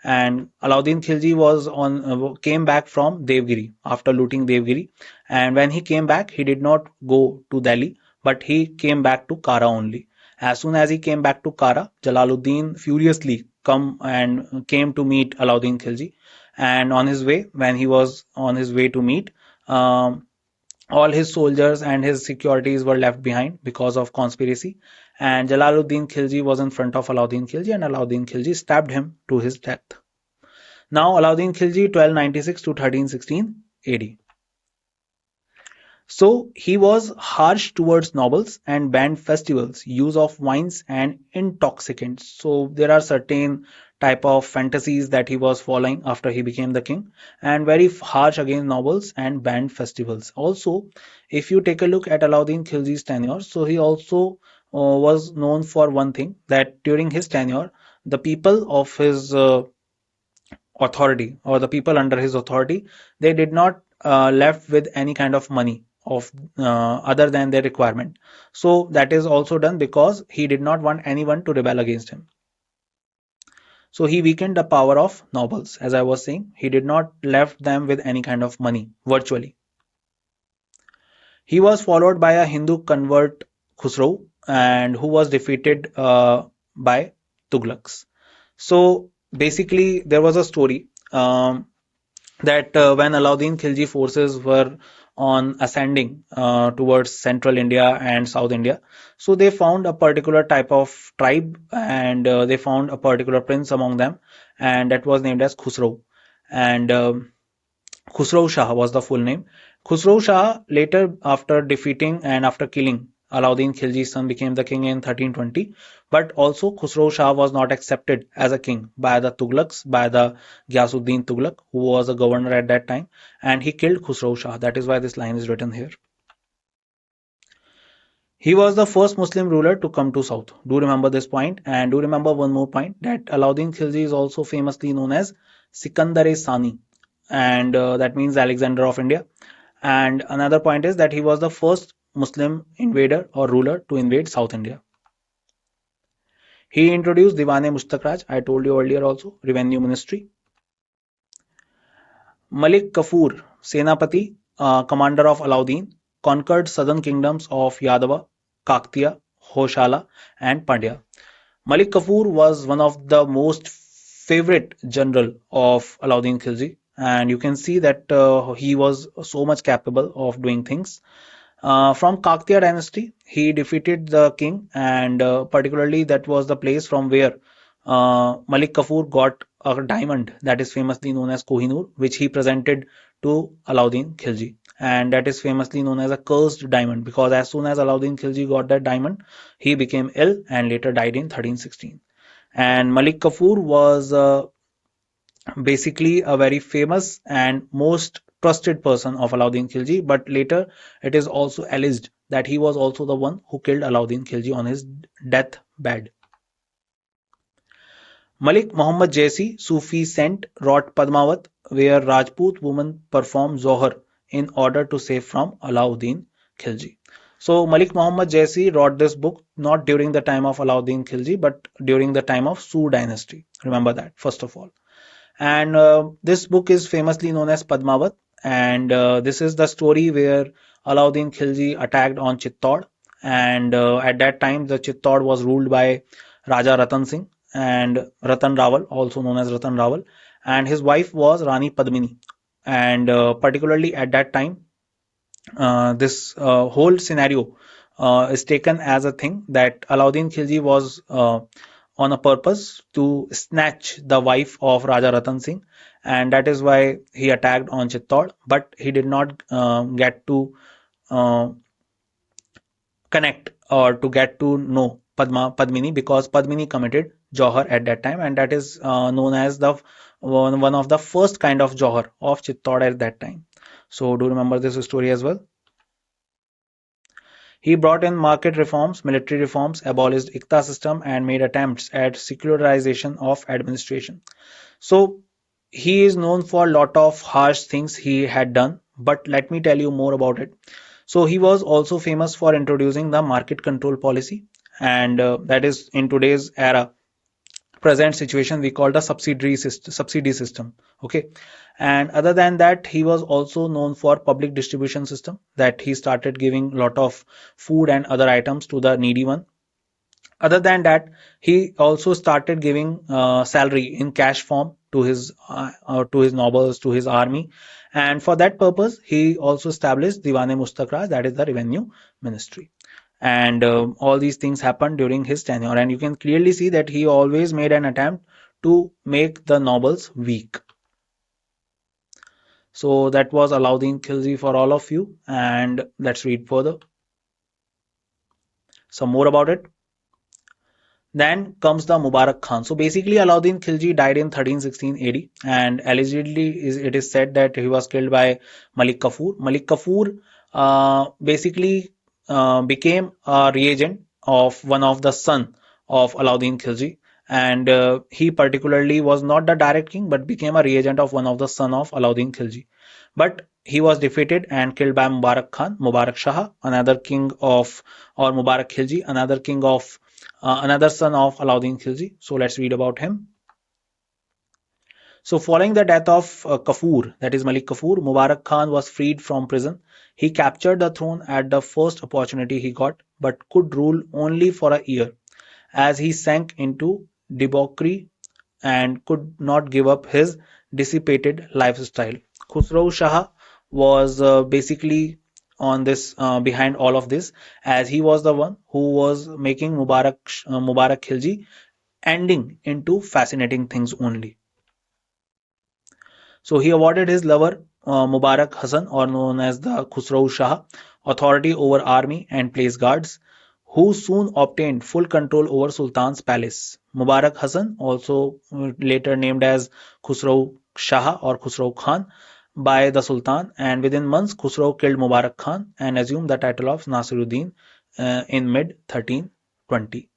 and Alauddin Khilji came back from Devgiri after looting Devgiri, and when he came back, he did not go to Delhi, but he came back to Kara only. As soon as he came back to Kara, Jalaluddin furiously came to meet Alauddin Khilji, and on his way, when he was on his way to meet, um, all his soldiers and his securities were left behind because of conspiracy, and Jalaluddin Khilji was in front of Alauddin Khilji, and Alauddin Khilji stabbed him to his death. Now Alauddin Khilji 1296 to 1316 AD. So he was harsh towards nobles and banned festivals, use of wines and intoxicants. So there are certain type of fantasies that he was following after he became the king, and very harsh against nobles and banned festivals. Also, if you take a look at Alauddin Khilji's tenure, so he also was known for one thing, that during his tenure, the people of his authority, or the people under his authority, they did not left with any kind of money of other than their requirement. So that is also done because he did not want anyone to rebel against him. So he weakened the power of nobles. As I was saying, he did not left them with any kind of money virtually. He was followed by a Hindu convert, Khusro, and who was defeated by Tughlaqs. So basically, there was a story that when Alauddin Khilji forces were on ascending towards central India and South India, so they found a particular type of tribe, and they found a particular prince among them, and that was named as Khusro. And Khusro Shah was the full name. Khusro Shah later, after defeating and after killing Alauddin Khilji's son, became the king in 1320. But also Khusro Shah was not accepted as a king by the Tughlaqs, by the Ghiyasuddin Tughlaq, who was a governor at that time, and he killed Khusro Shah. That is why this line is written here. He was the first Muslim ruler to come to South. Do remember this point, and do remember one more point, that Alauddin Khilji is also famously known as Sikandar-e Sani, and that means Alexander of India. And another point is that he was the first Muslim invader or ruler to invade South India. He introduced Diwan-e Mushtaq, I told you earlier also, revenue ministry. Malik Kafur, Senapati, commander of Alauddin, conquered southern kingdoms of Yadava, Kaktiya, Hoshala, and Pandya. Malik Kafur was one of the most favorite general of Alauddin Khilji, and you can see that he was so much capable of doing things. From Kaktiya dynasty, he defeated the king, and particularly that was the place from where Malik Kafur got a diamond that is famously known as Kohinoor, which he presented to Alauddin Khilji. And that is famously known as a cursed diamond, because as soon as Alauddin Khilji got that diamond, he became ill and later died in 1316. And Malik Kafur was basically a very famous and most trusted person of Alauddin Khilji, but later it is also alleged that he was also the one who killed Alauddin Khilji on his death bed. Malik Muhammad Jaisi, Sufi saint, wrote Padmavat, where Rajput women perform Zohar in order to save from Alauddin Khilji. So Malik Muhammad Jaisi wrote this book not during the time of Alauddin Khilji, but during the time of Su dynasty. Remember that, first of all. And this book is famously known as Padmavat. And this is the story where Alauddin Khilji attacked on Chittor. And at that time, the Chittor was ruled by Raja Ratan Singh and Ratan Rawal, also known as Ratan Rawal. And his wife was Rani Padmini. And particularly at that time, this whole scenario is taken as a thing that Alauddin Khilji was on a purpose to snatch the wife of Raja Ratan Singh, and that is why he attacked on Chittor. But he did not get to uh, connect or to get to know Padmini, because Padmini committed Johar at that time, and that is known as the one of the first kind of Johar of Chittor at that time. So do remember this story as well. He brought in market reforms, military reforms, abolished Ikta system, and made attempts at secularization of administration. So he is known for a lot of harsh things he had done, but let me tell you more about it. So he was also famous for introducing the market control policy, and that is in today's era present situation we call the subsidy system. Okay. And other than that, he was also known for public distribution system, that he started giving a lot of food and other items to the needy one. Other than that, he also started giving salary in cash form to his nobles, to his army, and for that purpose he also established Diwan-e Mustakhraj, that is the revenue ministry. And all these things happened during his tenure, and you can clearly see that he always made an attempt to make the nobles weak. So that was Alauddin Khilji for all of you, and let's read further some more about it. Then comes the Mubarak Khan. So basically, Alauddin Khilji died in 1316 AD, and allegedly it is said that he was killed by Malik Kafur. Malik Kafur basically became a reagent of one of the son of Alauddin Khilji, and he particularly was not the direct king, but became a reagent of one of the son of Alauddin Khilji. But he was defeated and killed by Mubarak Khan, Mubarak Shah, another king of, or Mubarak Khilji, another king of another son of Alauddin Khilji. So let's read about him. So following the death of Kafur, that is Malik Kafur, Mubarak Khan was freed from prison. He captured the throne at the first opportunity he got, but could rule only for a year, as he sank into debauchery and could not give up his dissipated lifestyle. Khusrau Shah was basically on this behind all of this, as he was the one who was making Mubarak Khilji ending into fascinating things only. So he awarded his lover Mubarak Hasan, or known as the Khusrau Shah, authority over army and place guards, who soon obtained full control over Sultan's palace. Mubarak Hasan, also later named as Khusrau Shah or Khusrau Khan by the Sultan, and within months Khusrau killed Mubarak Khan and assumed the title of Nasiruddin in mid 1320.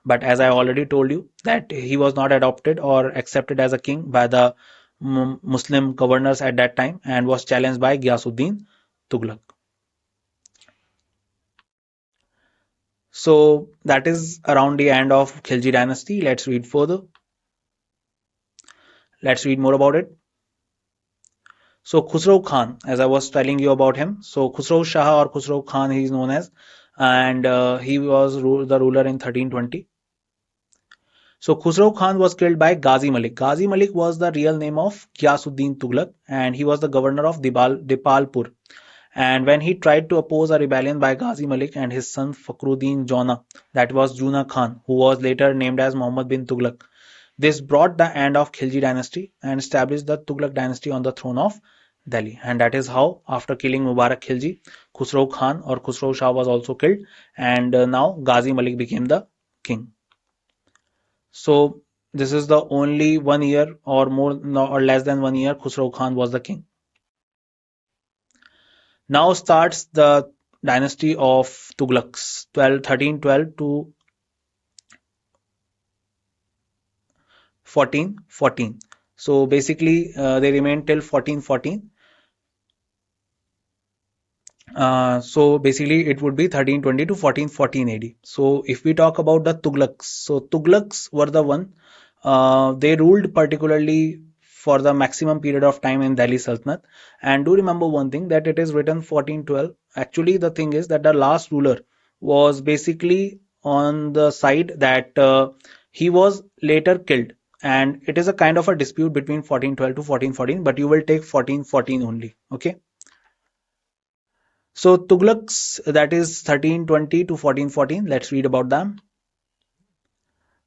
But as I already told you, that he was not adopted or accepted as a king by the Muslim governors at that time, and was challenged by Ghiyasuddin Tughlaq. So that is around the end of Khilji dynasty. Let's read further. Let's read more about it. So Khusrau Khan, as I was telling you about him, so Khusrau Shah or Khusrau Khan he is known as, and he was the ruler in 1320. So Khusrau Khan was killed by Ghazi Malik. Ghazi Malik was the real name of Ghiyasuddin Tughlaq, and he was the governor of Dipalpur. And when he tried to oppose a rebellion by Ghazi Malik and his son Fakhruddin Jona, that was Juna Khan, who was later named as Muhammad bin Tughlaq. This brought the end of Khilji dynasty and established the Tughlaq dynasty on the throne of Delhi. And that is how, after killing Mubarak Khilji, Khusrau Khan or Khusrau Shah was also killed, and now Ghazi Malik became the king. So this is the only 1 year or more no, or less than 1 year Khusrau Khan was the king. Now starts the dynasty of Tughlaqs, 1312 to 1414. So basically, they remained till 1414. So basically it would be 1320 to 1414 AD. So if we talk about the Tughlaqs, so Tughlaqs were the one, they ruled particularly for the maximum period of time in Delhi Sultanate. And do remember one thing, that it is written 1412. Actually, the thing is that the last ruler was basically on the side that he was later killed. And it is a kind of a dispute between 1412 to 1414, but you will take 1414 only. Okay. So Tughlaqs, that is 1320 to 1414. Let's read about them.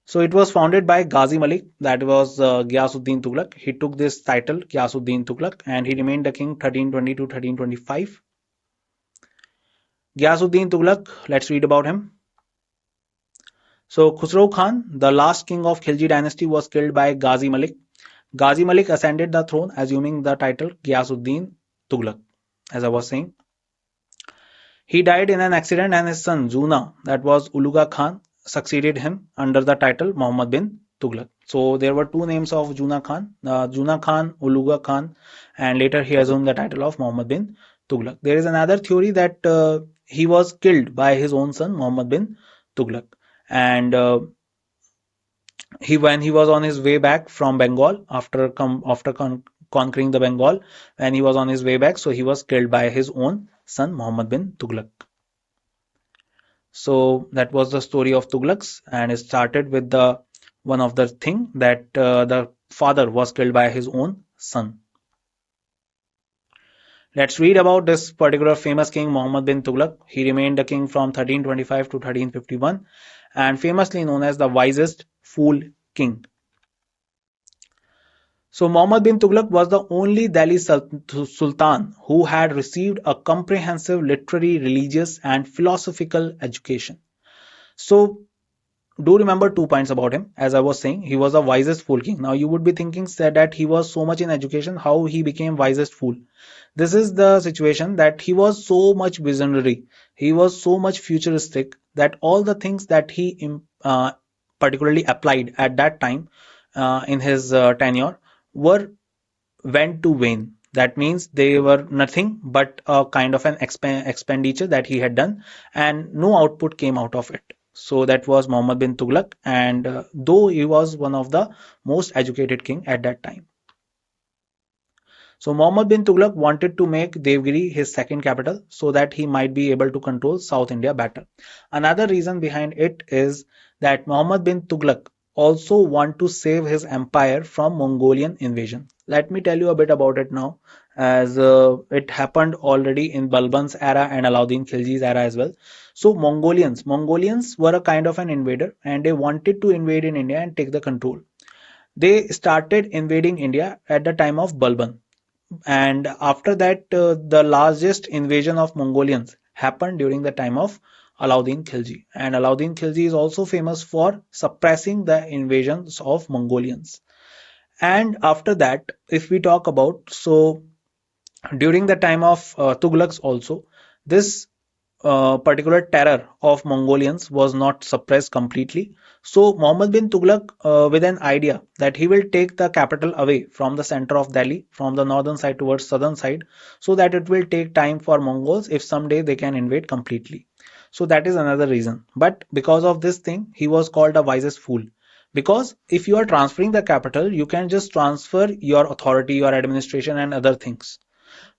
So it was founded by Ghazi Malik, that was Ghiyasuddin Tughlaq. He took this title, Ghiyasuddin Tughlaq, and he remained the king 1320 to 1325. Ghiyasuddin Tughlaq, let's read about him. So Khusro Khan, the last king of Khilji dynasty, was killed by Ghazi Malik. Ghazi Malik ascended the throne, assuming the title Ghiyasuddin Tughlaq, as I was saying. He died in an accident and his son Juna, that was Uluga Khan, succeeded him under the title Muhammad bin Tughlaq. So there were two names of Juna Khan, Uluga Khan, and later he assumed the title of Muhammad bin Tughlaq. There is another theory that he was killed by his own son Muhammad bin Tughlaq, and when he was on his way back from Bengal after conquering the Bengal, when he was on his way back, so he was killed by his own son Muhammad bin Tughlaq. So that was the story of Tughlaqs, and it started with the one of the thing that the father was killed by his own son. Let's read about this particular famous king Muhammad bin Tughlaq. He remained the king from 1325 to 1351 and famously known as the wisest fool king. So Muhammad bin Tughlaq was the only Delhi Sultan who had received a comprehensive literary, religious and philosophical education. So do remember 2 points about him. As I was saying, he was the wisest fool king. Now you would be thinking that he was so much in education, how he became wisest fool. This is the situation that he was so much visionary, he was so much futuristic, that all the things that he particularly applied at that time in his tenure were went to vain. That means they were nothing but a kind of an expenditure that he had done, and no output came out of it. So that was Muhammad bin Tughlaq, and though he was one of the most educated king at that time. So Muhammad bin Tughlaq wanted to make Devgiri his second capital so that he might be able to control South India better. Another reason behind it is that Muhammad bin Tughlaq also want to save his empire from Mongolian invasion. Let me tell you a bit about it now, as it happened already in Balban's era and Alauddin Khilji's era as well. So Mongolians were a kind of an invader, and they wanted to invade in India and take the control. They started invading India at the time of Balban, and after that the largest invasion of Mongolians happened during the time of Alauddin Khilji, and Alauddin Khilji is also famous for suppressing the invasions of Mongolians. And after that, if we talk about, so during the time of Tughlaqs also, this particular terror of Mongolians was not suppressed completely. So Muhammad bin Tughlaq, with an idea that he will take the capital away from the center of Delhi, from the northern side towards southern side, so that it will take time for Mongols if someday they can invade completely. So that is another reason. But because of this thing, he was called a wisest fool. Because if you are transferring the capital, you can just transfer your authority, your administration, and other things.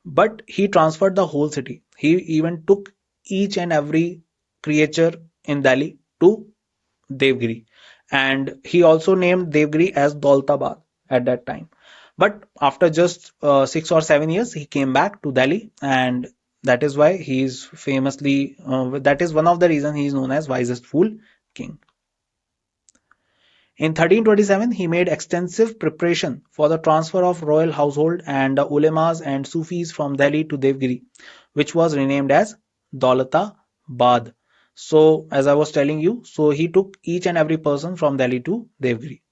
But he transferred the whole city. He even took each and every creature in Delhi to Devgiri. And he also named Devgiri as Daulatabad at that time. But after just 6 or 7 years, he came back to Delhi, and that is why he is famously, that is one of the reasons he is known as wisest fool king. In 1327, he made extensive preparation for the transfer of royal household and the ulemas and Sufis from Delhi to Devgiri, which was renamed as Daulatabad. So, as I was telling you, so he took each and every person from Delhi to Devgiri.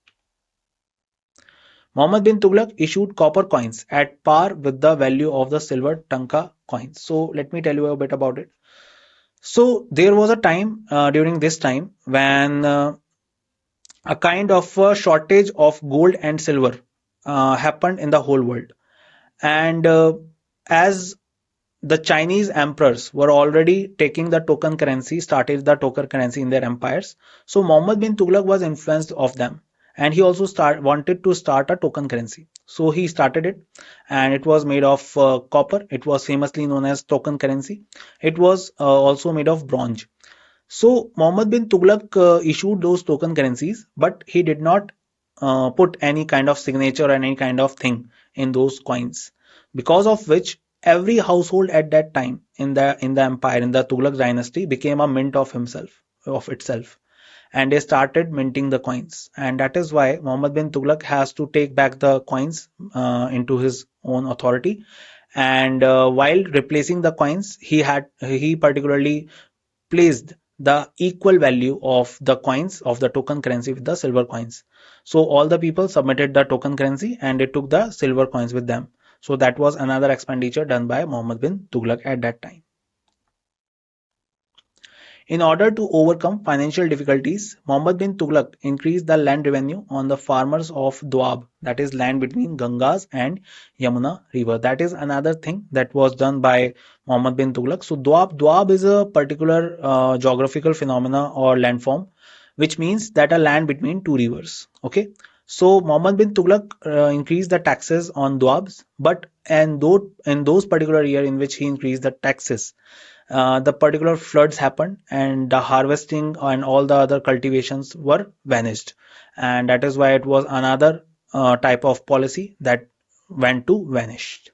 Muhammad bin Tughlaq issued copper coins at par with the value of the silver tanka coins. So, let me tell you a bit about it. So, there was a time during this time when a kind of a shortage of gold and silver happened in the whole world. And as the Chinese emperors were already taking the token currency, started the token currency in their empires. So Muhammad bin Tughlaq was influenced of them, and he also wanted to start a token currency. So he started it, and it was made of copper. It was famously known as token currency. It was also made of bronze. So Muhammad bin Tughlaq issued those token currencies, but he did not put any kind of signature or any kind of thing in those coins, because of which every household at that time in the empire, in the Tughlaq dynasty, became a mint of itself, and they started minting the coins. And that is why Muhammad bin Tughlaq has to take back the coins into his own authority. And while replacing the coins, he particularly placed the equal value of the coins of the token currency with the silver coins. So all the people submitted the token currency and they took the silver coins with them. So that was another expenditure done by Muhammad bin Tughlaq at that time. In order to overcome financial difficulties, Muhammad bin Tughlaq increased the land revenue on the farmers of Doab, that is land between Gangas and Yamuna river. That is another thing that was done by Muhammad bin Tughlaq. So Doab is a particular geographical phenomena or landform, which means that a land between two rivers. Okay. So Muhammad bin Tughlaq increased the taxes on Doabs, but and though in those particular year in which he increased the taxes, the particular floods happened and the harvesting and all the other cultivations were vanished, and that is why it was another type of policy that went to vanish.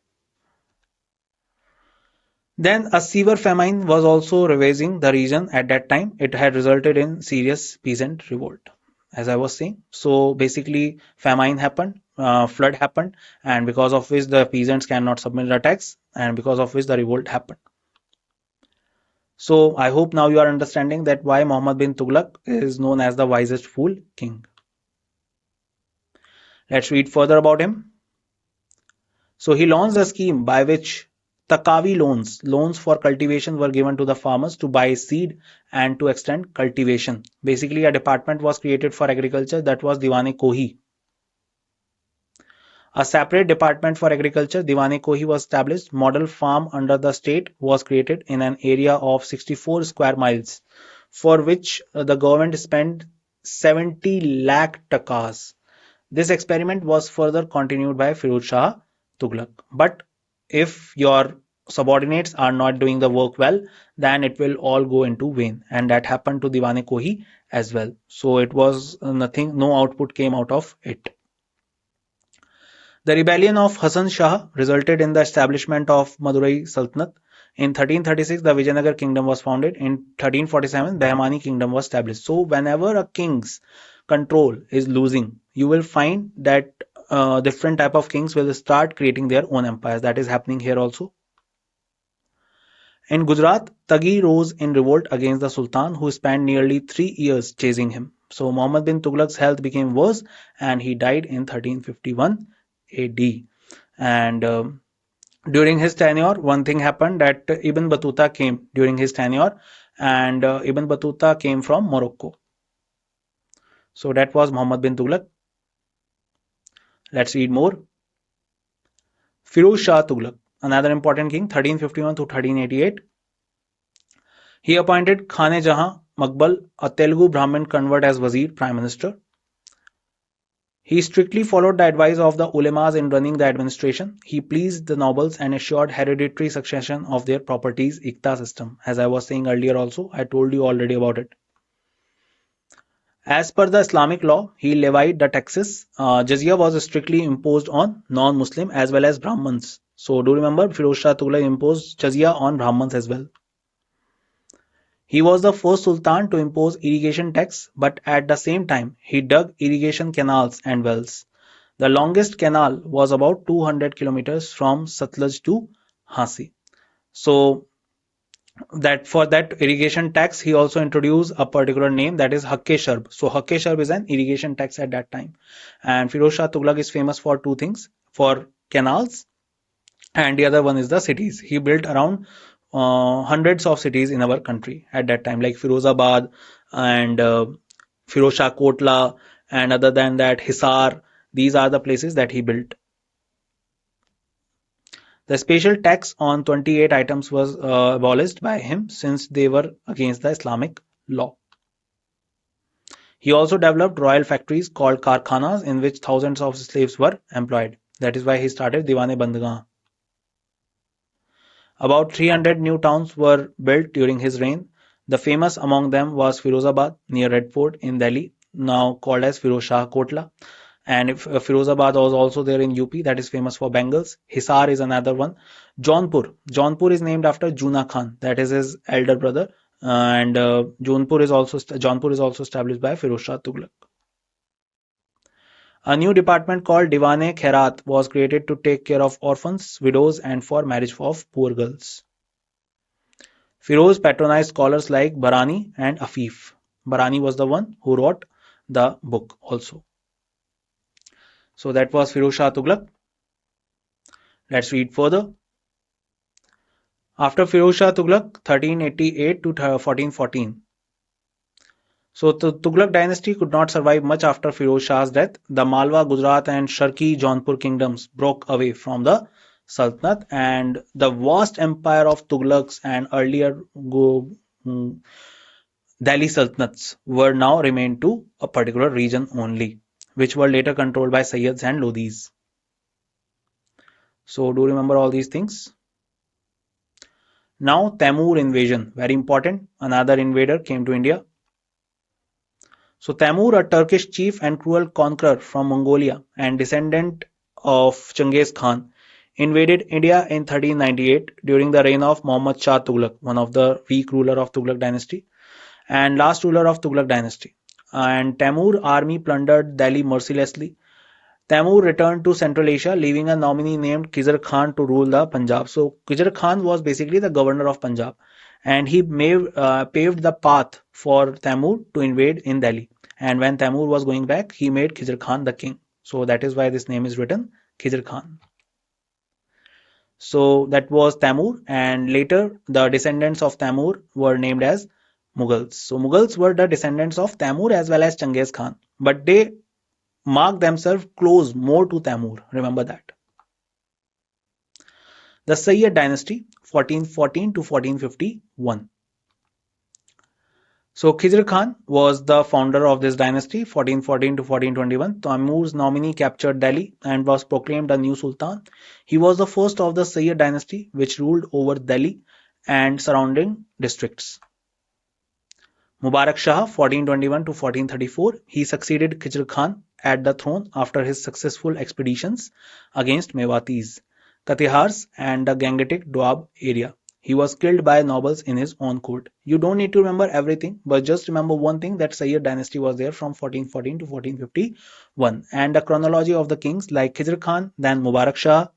Then a severe famine was also ravaging the region at that time. It had resulted in serious peasant revolt, as I was saying. So basically famine happened, flood happened, and because of which the peasants cannot submit the tax, and because of which the revolt happened. So I hope now you are understanding that why Muhammad bin Tughlaq is known as the wisest fool king. Let's read further about him. So he launched a scheme by which Takawi loans for cultivation were given to the farmers to buy seed and to extend cultivation. Basically, a department was created for agriculture, that was Diwan-e-Kohi. A separate department for agriculture, Diwan-e-Kohi, was established. Model farm under the state was created in an area of 64 square miles, for which the government spent 70 lakh takas. This experiment was further continued by Firuz Shah Tughlaq. But if your subordinates are not doing the work well, then it will all go into vain. And that happened to Diwan-e-Kohi as well. So it was nothing, no output came out of it. The rebellion of Hasan Shah resulted in the establishment of Madurai Sultanate. In 1336, the Vijayanagar kingdom was founded. In 1347, Bahmani kingdom was established. So whenever a king's control is losing, you will find that different type of kings will start creating their own empires. That is happening here also. In Gujarat, Taghi rose in revolt against the Sultan, who spent nearly 3 years chasing him. So Muhammad bin Tughlaq's health became worse and he died in 1351 AD. And during his tenure, one thing happened, that Ibn Battuta came during his tenure, and Ibn Battuta came from Morocco. So that was Muhammad bin Tughlaq. Let's read more. Firuz Shah Tughlaq, another important king, 1351 to 1388. He appointed Khane-Jahan Makbul, a Telugu Brahmin convert, as Wazir, Prime Minister. He strictly followed the advice of the ulemas in running the administration. He pleased the nobles and assured hereditary succession of their properties, Ikta system. As I was saying earlier also, I told you already about it. As per the Islamic law, he levied the taxes. Jizya was strictly imposed on non-Muslim as well as Brahmins. So do remember, Firuz Shah Tughlaq imposed jizya on Brahmins as well. He was the first sultan to impose irrigation tax, but at the same time, he dug irrigation canals and wells. The longest canal was about 200 kilometers from Satluj to Hasi. So that for that irrigation tax, he also introduced a particular name, that is Hakke Sharb. So Hakke Sharb is an irrigation tax at that time. And Firuz Shah Tughlaq is famous for two things, for canals, and the other one is the cities. He built around hundreds of cities in our country at that time, like Firozabad and Firoz Shah Kotla and other than that, Hisar. These are the places that he built. The special tax on 28 items was abolished by him since they were against the Islamic law. He also developed royal factories called karkhanas in which thousands of slaves were employed. That is why he started Diwane-Bandgah. About 300 new towns were built during his reign. The famous among them was Firozabad near Red Fort in Delhi, now called as Firoz Shah Kotla. And Firozabad was also there in UP, that is famous for bangles. Hisar is another one. Jaunpur is named after Juna Khan, that is his elder brother. And Jaunpur is also established by Firoz Shah Tughlaq. A new department called Diwane Khairat was created to take care of orphans, widows, and for marriage of poor girls. Firoz patronized scholars like Barani and Afif. Barani was the one who wrote the book also. So that was Firoz Shah Tughlaq. Let's read further. After Firoz Shah Tughlaq, 1388 to 1414. So the Tughlaq dynasty could not survive much after Firoz Shah's death. The Malwa, Gujarat and Sharqi Jaunpur kingdoms broke away from the Sultanate, and the vast empire of Tughlaqs and earlier Delhi Sultanates were now remained to a particular region only, which were later controlled by Sayyids and Lodhis. So do remember all these things. Now Tamur invasion, very important. Another invader came to India. So Tamur, a Turkish chief and cruel conqueror from Mongolia and descendant of Genghis Khan, invaded India in 1398 during the reign of Muhammad Shah Tughlaq, one of the weak ruler of Tughlaq dynasty and last ruler of Tughlaq dynasty. And Tamur army plundered Delhi mercilessly. Tamur returned to Central Asia, leaving a nominee named Khizr Khan to rule the Punjab. So Khizr Khan was basically the governor of Punjab, and he paved the path for Tamur to invade in Delhi. And when Tamur was going back, he made Khizr Khan the king. So that is why this name is written Khizr Khan. So that was Tamur, and later the descendants of Tamur were named as Mughals. So Mughals were the descendants of Tamur as well as Genghis Khan, but they mark themselves close more to Tamur. Remember that. The Sayyid dynasty, 1414 to 1451. So Khizr Khan was the founder of this dynasty, 1414 to 1421. Tamur's nominee captured Delhi and was proclaimed a new sultan. He was the first of the Sayyid dynasty which ruled over Delhi and surrounding districts. Mubarak Shah, 1421 to 1434. He succeeded Khizr Khan at the throne after his successful expeditions against Mewatis, Katihars and the Gangetic Doab area. He was killed by nobles in his own court. You don't need to remember everything, but just remember one thing, that Sayyid dynasty was there from 1414 to 1451. And the chronology of the kings like Khizr Khan, then Mubarak Shah,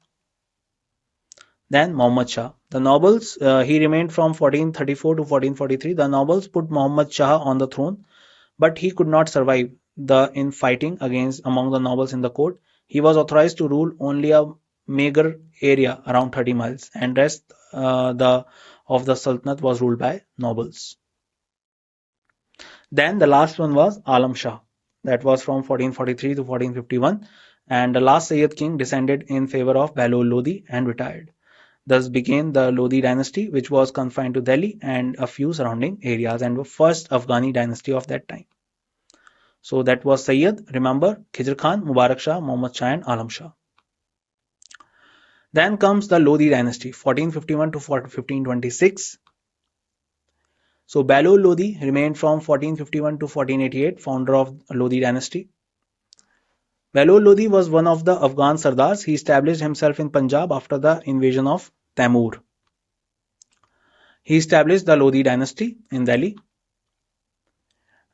then Muhammad Shah. The nobles, he remained from 1434 to 1443. The nobles put Muhammad Shah on the throne, but he could not survive the infighting among the nobles in the court. He was authorized to rule only a meager area around 30 miles, and rest of the Sultanate was ruled by nobles. Then the last one was Alam Shah. That was from 1443 to 1451, and the last Sayyid king descended in favor of Bahlol Lodi and retired. Thus began the Lodi dynasty, which was confined to Delhi and a few surrounding areas, and the first Afghani dynasty of that time. So that was Sayyid. Remember, Khizr Khan, Mubarak Shah, Muhammad Shah and Alam Shah. Then comes the Lodi dynasty, 1451 to 1526. So Bahlol Lodi remained from 1451 to 1488, founder of Lodi dynasty. Bahlol Lodi was one of the Afghan Sardars. He established himself in Punjab after the invasion of Tamur. He established the Lodi dynasty in Delhi.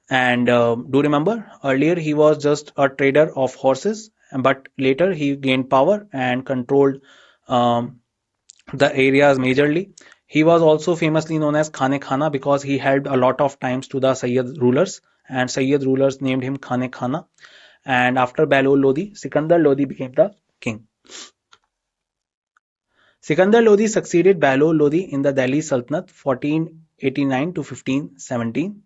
And do remember, earlier he was just a trader of horses, but later he gained power and controlled the areas majorly. He was also famously known as Khane Khana because he helped a lot of times to the Sayyid rulers, and Sayyid rulers named him Khane Khana. And after Bahlol Lodi, Sikandar Lodi became the king. Sikandar Lodi succeeded Bahlol Lodi in the Delhi Sultanate 1489 to 1517.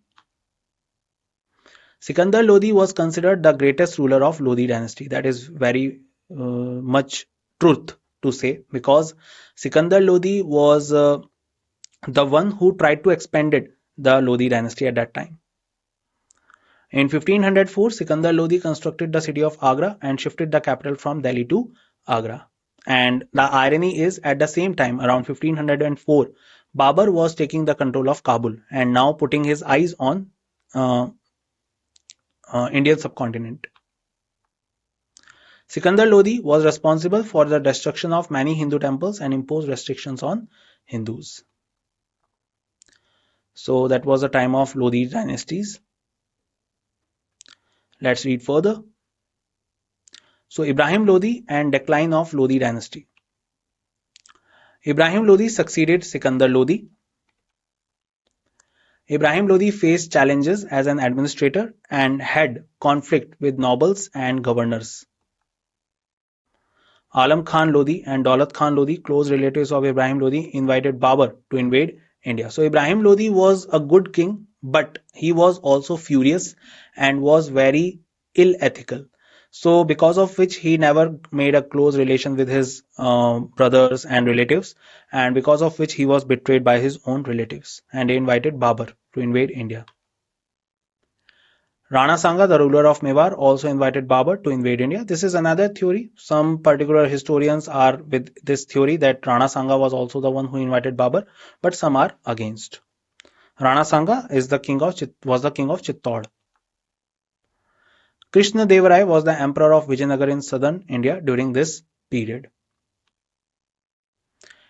Sikandar Lodi was considered the greatest ruler of Lodi dynasty. That is very much truth to say, because Sikandar Lodi was the one who tried to expand the Lodi dynasty at that time. In 1504, Sikandar Lodi constructed the city of Agra and shifted the capital from Delhi to Agra. And the irony is, at the same time, around 1504, Babur was taking the control of Kabul and now putting his eyes on uh, Indian subcontinent. Sikandar Lodi was responsible for the destruction of many Hindu temples and imposed restrictions on Hindus. So that was the time of Lodi dynasties. Let's read further. So Ibrahim Lodi and decline of Lodi dynasty. Ibrahim Lodi succeeded Sikandar Lodi. Ibrahim Lodi faced challenges as an administrator and had conflict with nobles and governors. Alam Khan Lodi and Daulat Khan Lodi, close relatives of Ibrahim Lodi, invited Babur to invade India. So Ibrahim Lodi was a good king, but he was also furious and was very ill ethical. So because of which he never made a close relation with his brothers and relatives, and because of which he was betrayed by his own relatives, and he invited Babur to invade India. Rana Sanga, the ruler of Mewar, also invited Babur to invade India. This is another theory. Some particular historians are with this theory that Rana Sanga was also the one who invited Babur, but some are against. Rana Sanga was the king of Chittor. Krishna Deva Rai was the emperor of Vijayanagar in southern India during this period.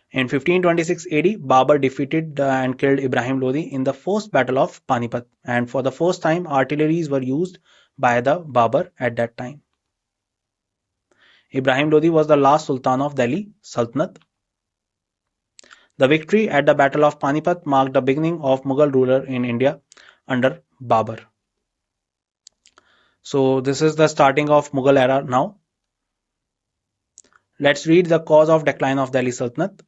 In 1526 AD, Babur defeated and killed Ibrahim Lodi in the first battle of Panipat, and for the first time artilleries were used by the Babur at that time. Ibrahim Lodi was the last Sultan of Delhi Sultanate. The victory at the Battle of Panipat marked the beginning of Mughal ruler in India under Babur. So this is the starting of Mughal era now. Let's read the cause of decline of Delhi Sultanate.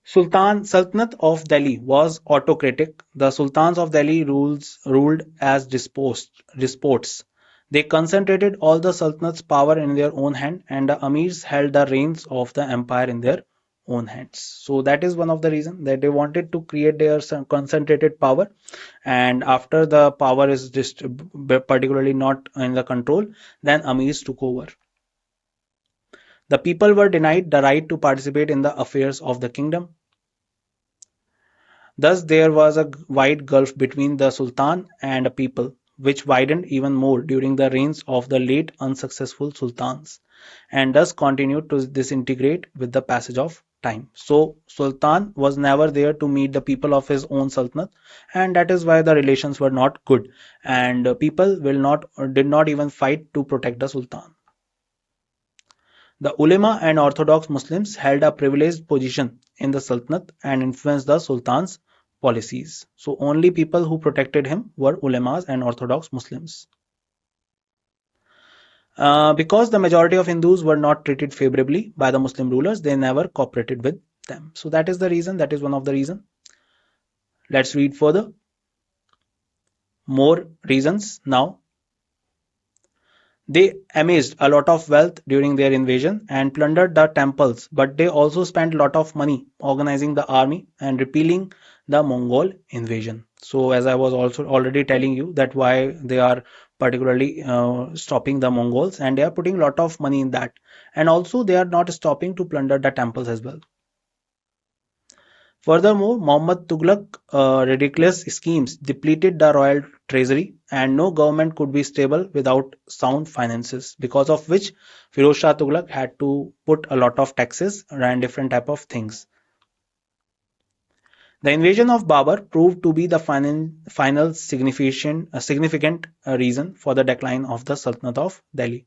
Sultanate of Delhi was autocratic. The Sultans of Delhi ruled as despots. They concentrated all the Sultanate's power in their own hand, and the Amirs held the reins of the empire in their own hands. So that is one of the reasons that they wanted to create their concentrated power, and after the power is just particularly not in the control, then Amirs took over. The people were denied the right to participate in the affairs of the kingdom. Thus there was a wide gulf between the Sultan and the people, which widened even more during the reigns of the late unsuccessful sultans, and thus continued to disintegrate with the passage of time. So Sultan was never there to meet the people of his own sultanate, and that is why the relations were not good, and people did not even fight to protect the Sultan. The ulema and orthodox Muslims held a privileged position in the Sultanate and influenced the Sultan's policies. So only people who protected him were ulemas and orthodox Muslims. Because the majority of Hindus were not treated favorably by the Muslim rulers, they never cooperated with them. So that is the reason, that is one of the reasons. Let's read further. More reasons now. They amassed a lot of wealth during their invasion and plundered the temples, but they also spent a lot of money organizing the army and repelling the Mongol invasion. So as I was also already telling you that why they are particularly stopping the Mongols, and they are putting a lot of money in that, and also they are not stopping to plunder the temples as well. Furthermore, Muhammad Tughlaq's ridiculous schemes depleted the royal treasury, and no government could be stable without sound finances, because of which Firoz Shah Tughlaq had to put a lot of taxes and different type of things. The invasion of Babur proved to be the final significant reason for the decline of the Sultanate of Delhi.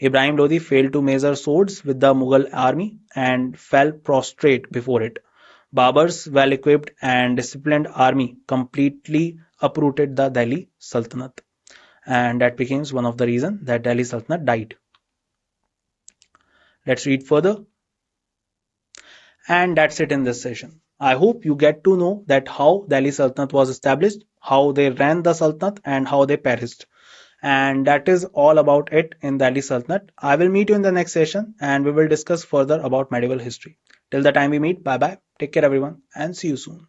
Ibrahim Lodi failed to measure swords with the Mughal army and fell prostrate before it. Babur's well-equipped and disciplined army completely uprooted the Delhi Sultanate, and that became one of the reasons that Delhi Sultanate died. Let's read further. And that's it in this session. I hope you get to know that how Delhi Sultanate was established, how they ran the Sultanate, and how they perished. And that is all about it in Delhi Sultanate. I will meet you in the next session and we will discuss further about medieval history. Till the time we meet, bye bye. Take care, everyone, and see you soon.